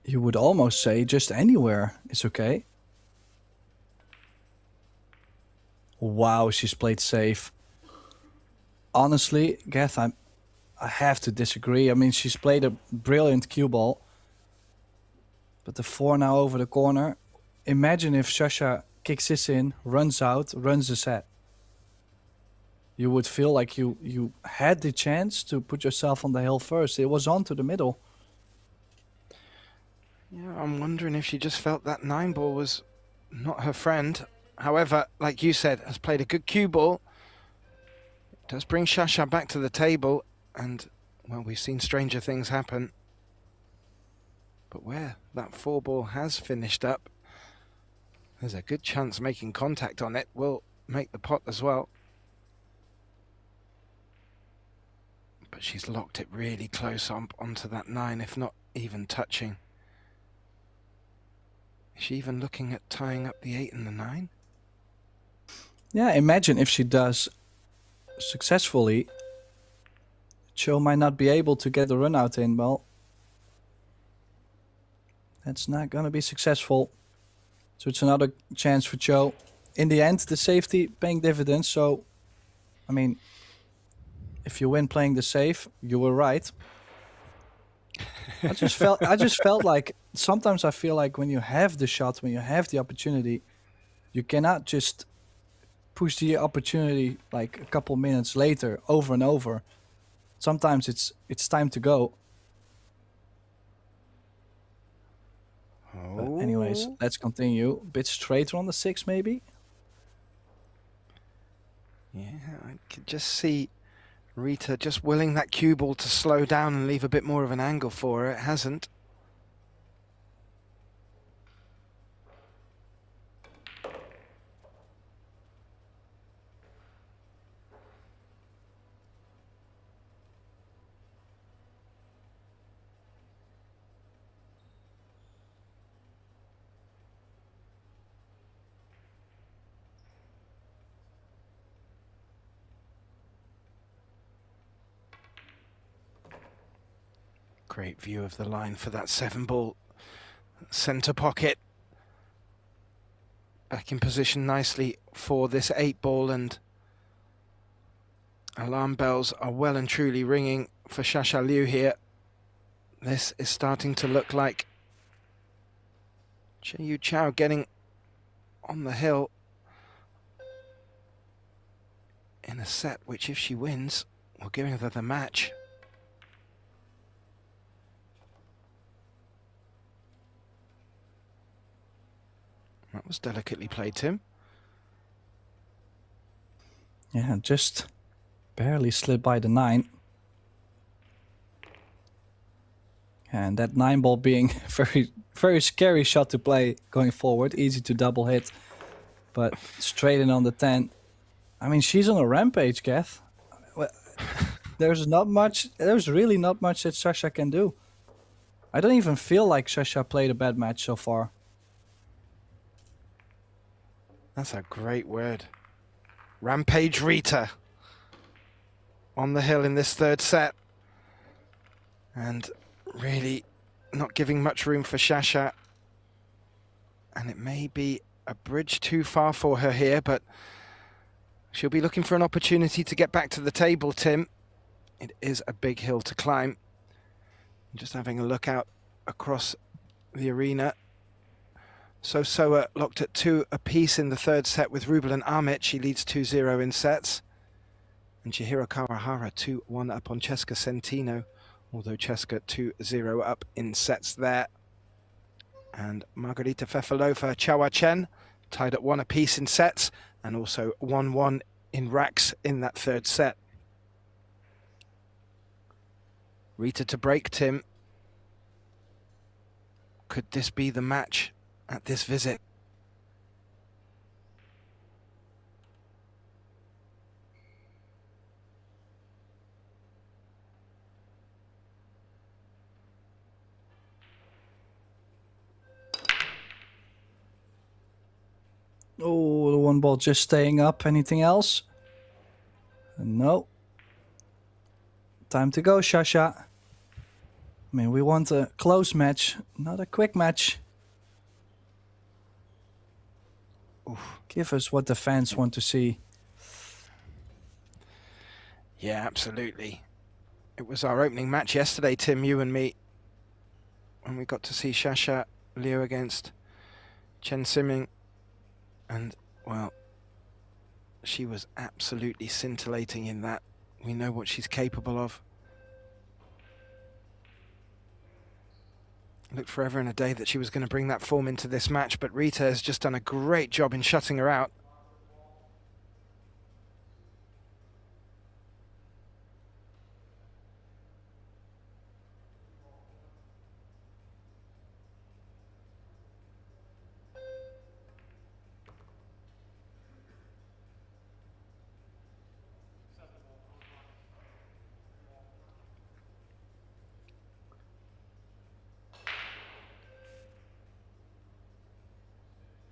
you would almost say just anywhere is okay. Wow, she's played safe. Honestly, Geth, I have to disagree. I mean, she's played a brilliant cue ball. But the 4 now over the corner. Imagine if Shasha kicks this in, runs out, runs the set. You would feel like you had the chance to put yourself on the hill first. It was on to the middle. Yeah, I'm wondering if she just felt that 9 ball was not her friend. However, like you said, has played a good cue ball. It does bring Shasha back to the table. And, well, we've seen stranger things happen. But where that 4 ball has finished up, there's a good chance making contact on it will make the pot as well. But she's locked it really close onto that 9, if not even touching. Is she even looking at tying up the 8 and the 9? Yeah, imagine if she does successfully. Chou might not be able to get the run out in. Well, that's not going to be successful. So it's another chance for Chou. In the end, the safety paying dividends. So, I mean, if you win playing the safe, you were right. I just felt like sometimes I feel like when you have the shot, when you have the opportunity, you cannot just push the opportunity like a couple minutes later over and over. Sometimes it's time to go. But anyways, let's continue. A bit straighter on the 6 maybe. Yeah, I could just see Rita just willing that cue ball to slow down and leave a bit more of an angle for her. It hasn't. Great view of the line for that 7 ball. Center pocket. Back in position nicely for this 8 ball, and alarm bells are well and truly ringing for Shasha Liu here. This is starting to look like Chieh-Yu Chou getting on the hill in a set which, if she wins, will give her the match. That was delicately played, Tim. Yeah, just barely slid by the 9. And that 9 ball being very, very scary shot to play going forward. Easy to double hit, but straight in on the 10. I mean, she's on a rampage, Geth. Well, there's really not much that Shasha can do. I don't even feel like Shasha played a bad match so far. That's a great word. Rampage Rita on the hill in this 3rd set. And really not giving much room for Shasha. And it may be a bridge too far for her here, but she'll be looking for an opportunity to get back to the table, Tim. It is a big hill to climb. Just having a look out across the arena. Soa locked at 2 apiece in the 3rd set with Rubel and Amit. She leads 2-0 in sets. And Chihiro Kawahara 2-1 up on Cheska Centino, although Cheska 2-0 up in sets there. And Margarita Fefalova, Chawa Chen, tied at 1 apiece in sets, and also 1-1 in racks in that third set. Rita to break, Tim. Could this be the match at this visit? Oh, the one ball just staying up. Anything else? No. Time to go, Shasha. I mean, we want a close match, not a quick match. Oof. Give us what the fans want to see. Yeah, absolutely. It was our opening match yesterday, Tim, you and me, when we got to see Shasha Liu against Chen Siming. And, well, she was absolutely scintillating in that. We know what she's capable of. Looked forever and a day that she was going to bring that form into this match, but Rita has just done a great job in shutting her out.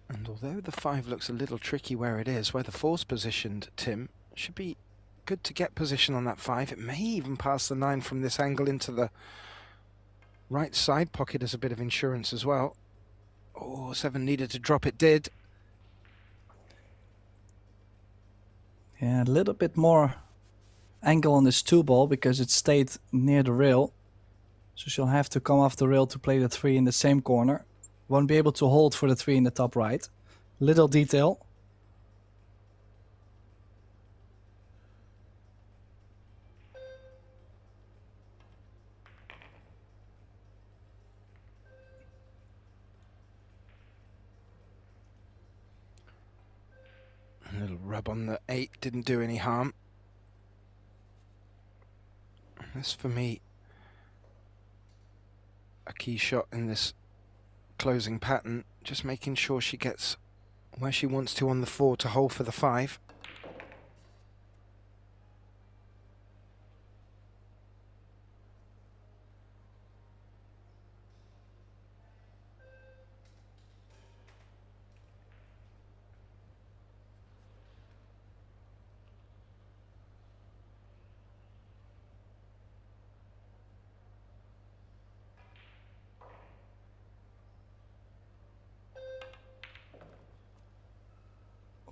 And although the 5 looks a little tricky where it is, where the 4's positioned, Tim, should be good to get position on that 5. It may even pass the 9 from this angle into the right side pocket as a bit of insurance as well. Oh, 7 needed to drop, it did. Yeah, a little bit more angle on this 2 ball because it stayed near the rail. So she'll have to come off the rail to play the 3 in the same corner. Won't be able to hold for the 3 in the top right. Little detail. A little rub on the 8 didn't do any harm. This, for me, a key shot in this closing pattern, just making sure she gets where she wants to on the 4 to hold for the 5.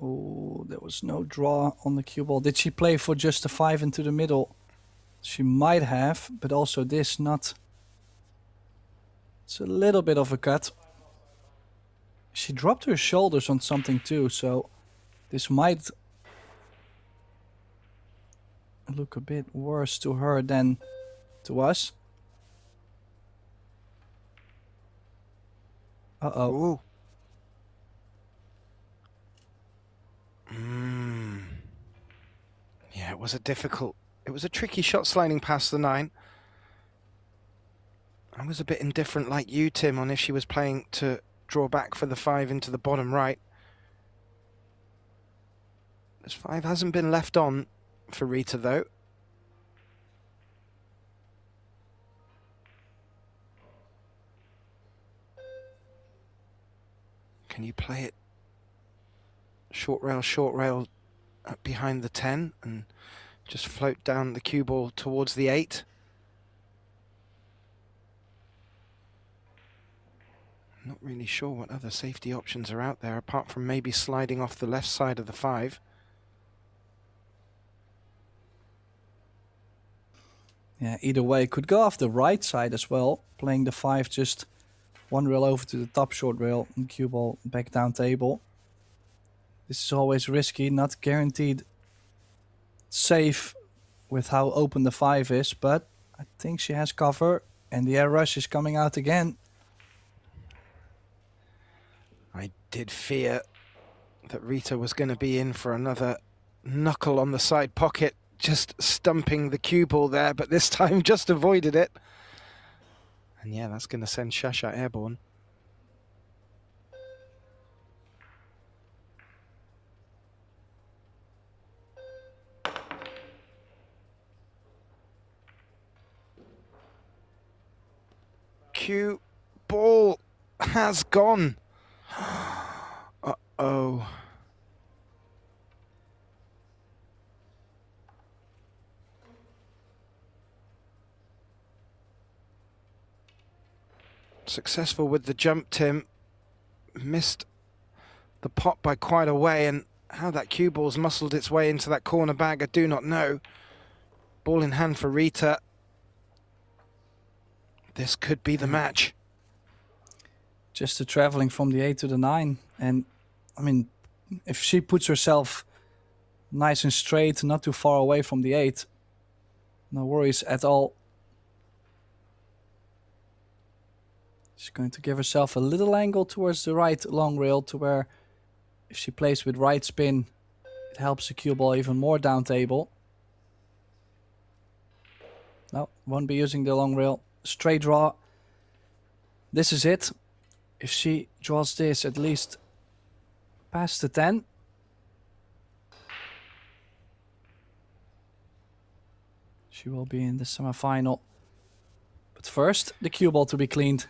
Oh, there was no draw on the cue ball. Did she play for just a 5 into the middle? She might have, but also this not. It's a little bit of a cut. She dropped her shoulders on something too, so this might look a bit worse to her than to us. Uh-oh. Yeah, it was a tricky shot sliding past the 9. I was a bit indifferent like you, Tim, on if she was playing to draw back for the 5 into the bottom right. This 5 hasn't been left on for Rita, though. Can you play it short rail up behind the 10 and just float down the cue ball towards the 8? Not really sure what other safety options are out there apart from maybe sliding off the left side of the 5. Yeah, either way, could go off the right side as well, playing the 5 just 1 rail over to the top short rail and cue ball back down table. This is always risky, not guaranteed safe with how open the 5 is, but I think she has cover and the air rush is coming out again. I did fear that Rita was going to be in for another knuckle on the side pocket, just stumping the cue ball there, but this time just avoided it. And yeah, that's going to send Shasha airborne. Cue ball has gone. Uh-oh. Successful with the jump, Tim. Missed the pot by quite a way, and how that cue ball's muscled its way into that corner bag, I do not know. Ball in hand for Rita. This could be the match. Just the traveling from the 8 to the 9. And, I mean, if she puts herself nice and straight, not too far away from the 8, no worries at all. She's going to give herself a little angle towards the right long rail to where if she plays with right spin, it helps the cue ball even more down table. No, won't be using the long rail. Straight draw. This is it. If she draws this at least past the 10. She will be in the semifinal. But first, the cue ball to be cleaned.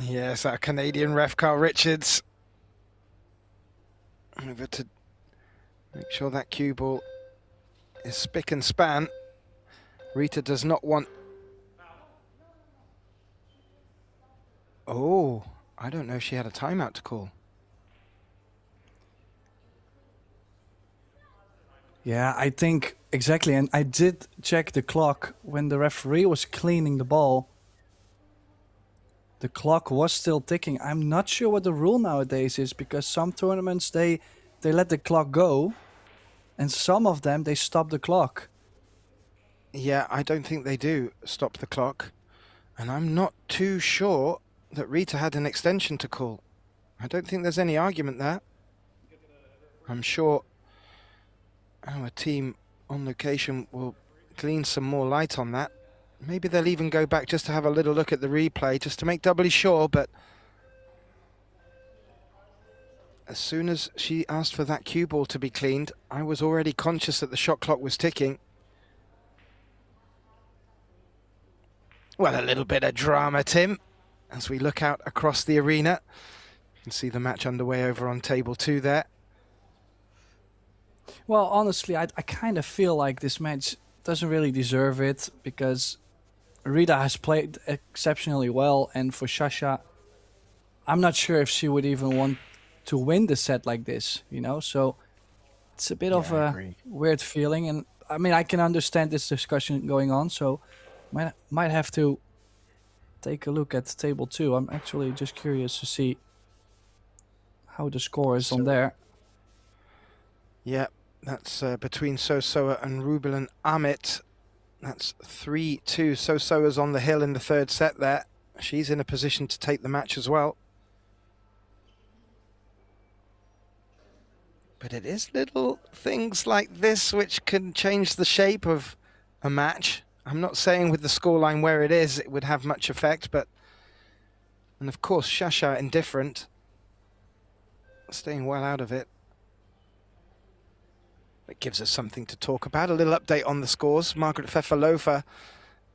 Yes, our Canadian ref, Carl Richards. Over to make sure that cue ball is spick and span. Rita does not want... Oh, I don't know if she had a timeout to call. Yeah, I think exactly. And I did check the clock when the referee was cleaning the ball. The clock was still ticking. I'm not sure what the rule nowadays is, because some tournaments, they let the clock go. And some of them, they stop the clock. Yeah, I don't think they do stop the clock. And I'm not too sure that Rita had an extension to call. I don't think there's any argument there. I'm sure our team on location will glean some more light on that. Maybe they'll even go back just to have a little look at the replay, just to make doubly sure, but as soon as she asked for that cue ball to be cleaned, I was already conscious that the shot clock was ticking. Well, a little bit of drama, Tim, as we look out across the arena. You can see the match underway over on table 2 there. Well, honestly, I kind of feel like this match doesn't really deserve it, because Rita has played exceptionally well, and for Shasha, I'm not sure if she would even want to win the set like this, you know? So it's a bit of a weird feeling, and I mean, I can understand this discussion going on, so might have to take a look at table 2. I'm actually just curious to see how the score is on there. Yeah, that's between Sosoa and Rubilan Amit. That's 3-2. Sosoa's on the hill in the third set there. She's in a position to take the match as well. But it is little things like this which can change the shape of a match. I'm not saying with the scoreline where it is, it would have much effect, but... And of course, Shasha indifferent. Staying well out of it. It gives us something to talk about. A little update on the scores. Margaret Fefalova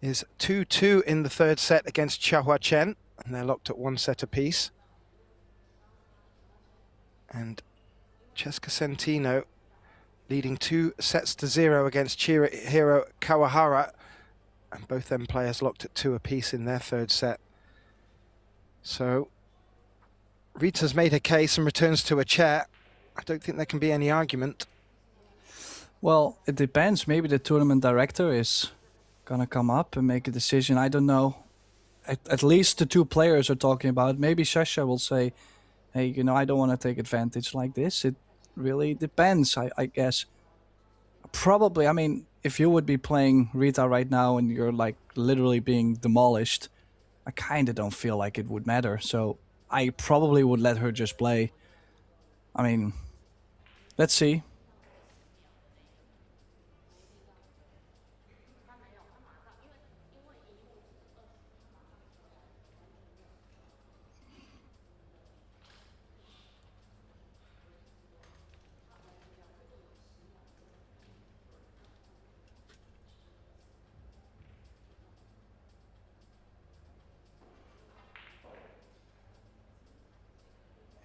is 2-2 in the third set against Chieh-Yu Chou, and they're locked at 1 set apiece. And Cheska Centino leading 2-0 against Chihiro Kawahara, and both them players locked at 2 apiece in their third set. So Rita's made her case and returns to a chair. I don't think there can be any argument. Well, it depends. Maybe the tournament director is gonna come up and make a decision. I don't know. At least the 2 players are talking about it. Maybe Shasha will say, hey, you know, I don't want to take advantage like this. It really depends, I guess. Probably, I mean, if you would be playing Rita right now and you're like literally being demolished, I kind of don't feel like it would matter. So I probably would let her just play. I mean, let's see.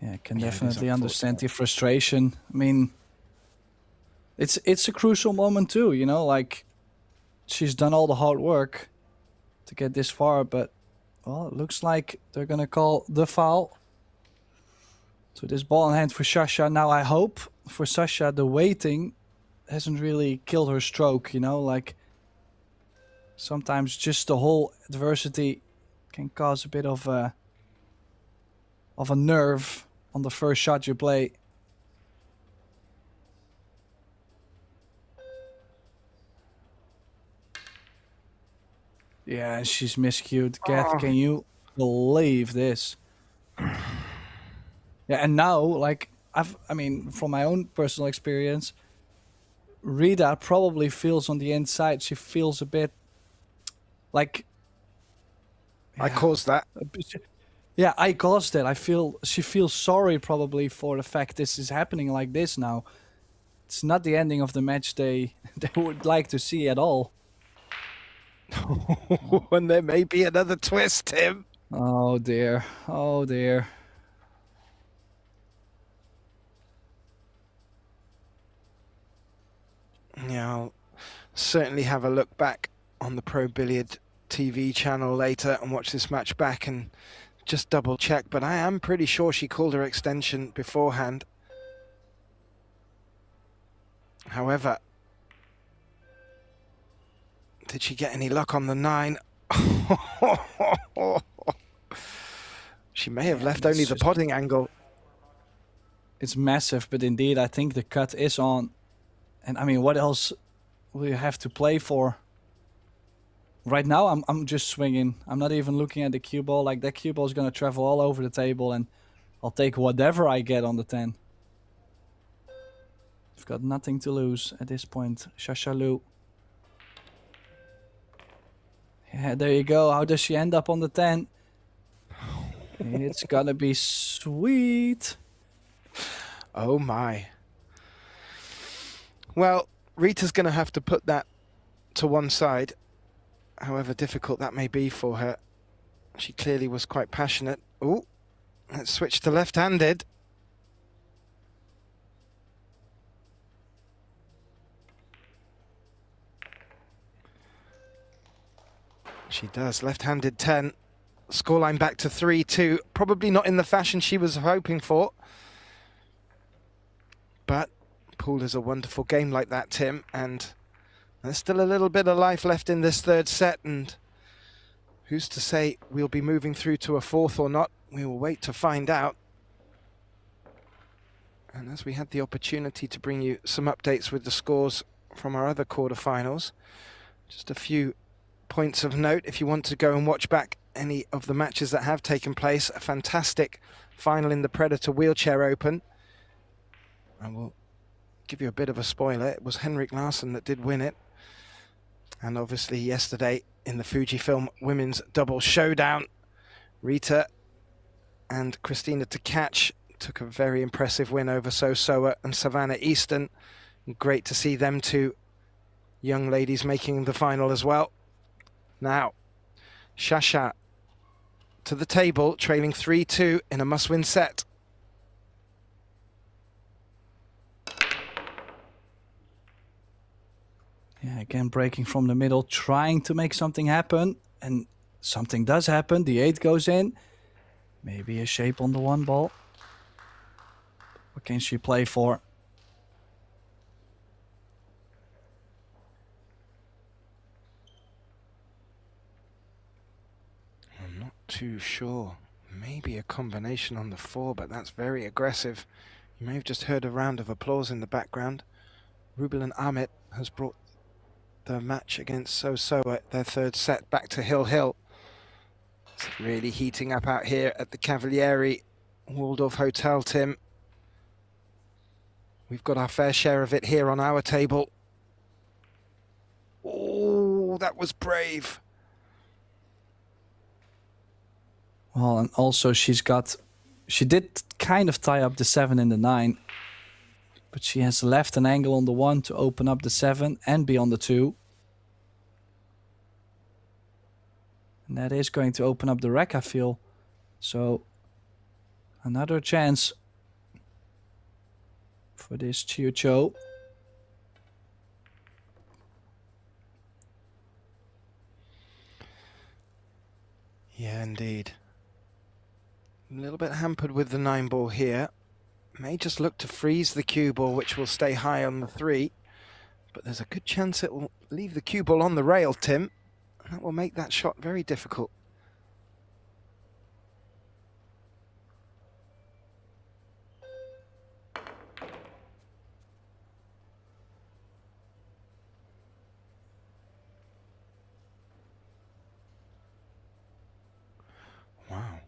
Yeah, I can definitely understand the frustration. I mean, it's a crucial moment too, you know, like she's done all the hard work to get this far, but well, it looks like they're gonna call the foul. So this ball in hand for Shasha. Now I hope for Shasha the waiting hasn't really killed her stroke, you know, like sometimes just the whole adversity can cause a bit of a nerve on the first shot you play. Yeah, she's miscued. Geth, can you believe this? Yeah, and now, like, I mean, from my own personal experience, Rita probably feels on the inside, she feels a bit like... I caused that. Yeah, I caused it. She feels sorry probably for the fact this is happening like this now. It's not the ending of the match they would like to see at all. And there may be another twist, Tim. Oh dear. Oh dear. Yeah, I'll certainly have a look back on the Pro Billiard TV channel later and watch this match back and just double check, but I am pretty sure she called her extension beforehand. However, did she get any luck on the 9? She may have left only the potting angle. It's massive, but indeed I think the cut is on. And I mean, what else will you have to play for? Right now, I'm just swinging. I'm not even looking at the cue ball. Like, that cue ball is going to travel all over the table, and I'll take whatever I get on the 10. I've got nothing to lose at this point. Shasha Liu. Yeah, there you go. How does she end up on the 10? It's gonna be sweet. Oh my. Well, Rita's going to have to put that to one side, however difficult that may be for her. She clearly was quite passionate. Oh, let's switch to left-handed. She does. Left-handed 10. Scoreline back to 3-2. Probably not in the fashion she was hoping for. But pool is a wonderful game like that, Tim, and there's still a little bit of life left in this third set, and who's to say we'll be moving through to a fourth or not? We will wait to find out. And as we had the opportunity to bring you some updates with the scores from our other quarterfinals, just a few points of note if you want to go and watch back any of the matches that have taken place. A fantastic final in the Predator Wheelchair Open. And we'll give you a bit of a spoiler. It was Henrik Larsson that did win it. And obviously yesterday in the Fujifilm Women's Double Showdown, Rita and Christina Tkach took a very impressive win over Sosoa and Savannah Easton. Great to see them two young ladies making the final as well. Now, Shasha to the table, trailing 3-2 in a must-win set. Yeah, again, breaking from the middle, trying to make something happen. And something does happen. The 8 goes in. Maybe a shape on the 1 ball. What can she play for? I'm not too sure. Maybe a combination on the 4, but that's very aggressive. You may have just heard a round of applause in the background. Rubel and Amit has brought the match against Sosoa, their third set, back to Hill. It's really heating up out here at the Cavalieri Waldorf Hotel, Tim. We've got our fair share of it here on our table. Oh, that was brave. Well, and also she did kind of tie up the 7 and the 9. But she has left an angle on the 1 to open up the 7 and be on the 2. And that is going to open up the rack, I feel. So, another chance for this Chieh-Yu Chou. Yeah, indeed. A little bit hampered with the 9 ball here. May just look to freeze the cue ball, which will stay high on the 3. But there's a good chance it will leave the cue ball on the rail, Tim. And that will make that shot very difficult. Wow.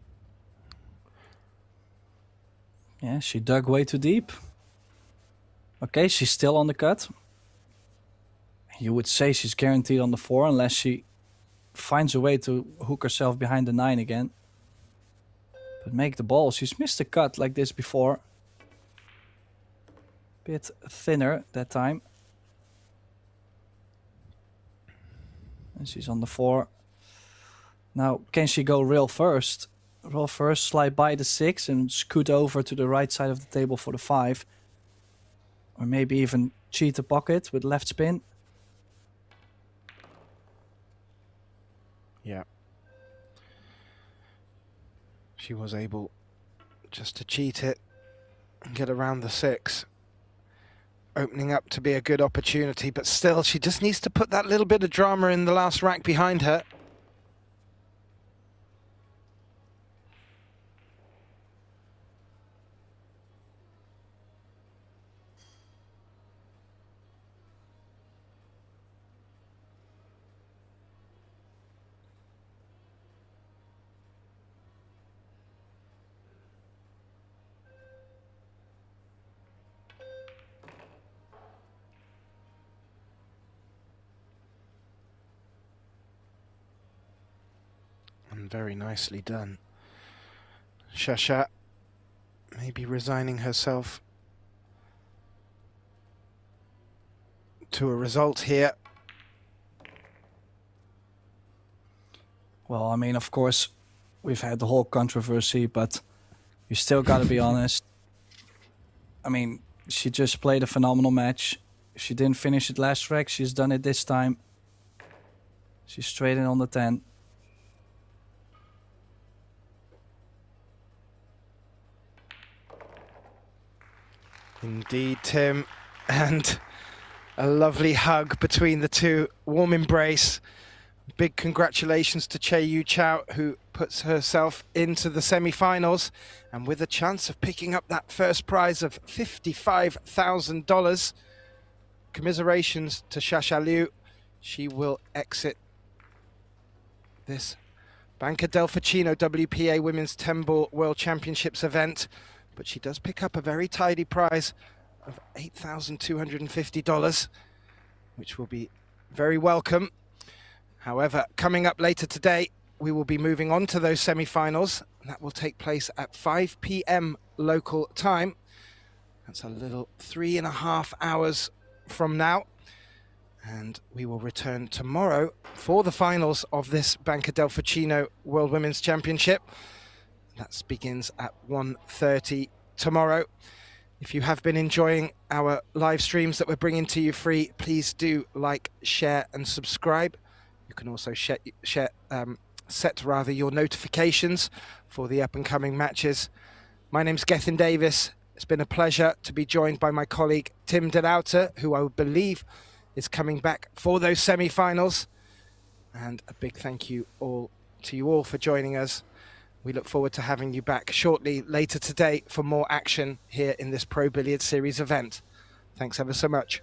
Yeah, she dug way too deep. Okay, she's still on the cut. You would say she's guaranteed on the 4 unless she finds a way to hook herself behind the 9 again. But make the ball. She's missed a cut like this before. Bit thinner that time. And she's on the 4. Now, can she go rail first? Roll first, slide by the 6 and scoot over to the right side of the table for the 5. Or maybe even cheat the pocket with left spin. Yeah. She was able just to cheat it and get around the 6. Opening up to be a good opportunity, but still she just needs to put that little bit of drama in the last rack behind her. And very nicely done. Shasha maybe resigning herself to a result here. Well, I mean, of course, we've had the whole controversy, but you still got to be honest. I mean, she just played a phenomenal match. If she didn't finish it last rack, she's done it this time. She's straight in on the 10. Indeed, Tim. And a lovely hug between the two. Warm embrace. Big congratulations to Chieh-Yu Chou, who puts herself into the semi-finals and with a chance of picking up that first prize of $55,000. Commiserations to Shasha Liu. She will exit this Banca del Fucino WPA Women's 10-Ball World Championships event, but she does pick up a very tidy prize of $8,250, which will be very welcome. However, coming up later today, we will be moving on to those semi-finals. That will take place at 5 p.m. local time. That's a little 3.5 hours from now. And we will return tomorrow for the finals of this Banca del Fucino World Women's Championship. That begins at 1:30 tomorrow. If you have been enjoying our live streams that we're bringing to you free, please do like, share and subscribe. You can also set your notifications for the up-and-coming matches. My name's Gethin Davis. It's been a pleasure to be joined by my colleague Tim de Lauter, who I believe is coming back for those semi-finals. And a big thank you all to you all for joining us. We look forward to having you back shortly later today for more action here in this Pro Billiards Series event. Thanks ever so much.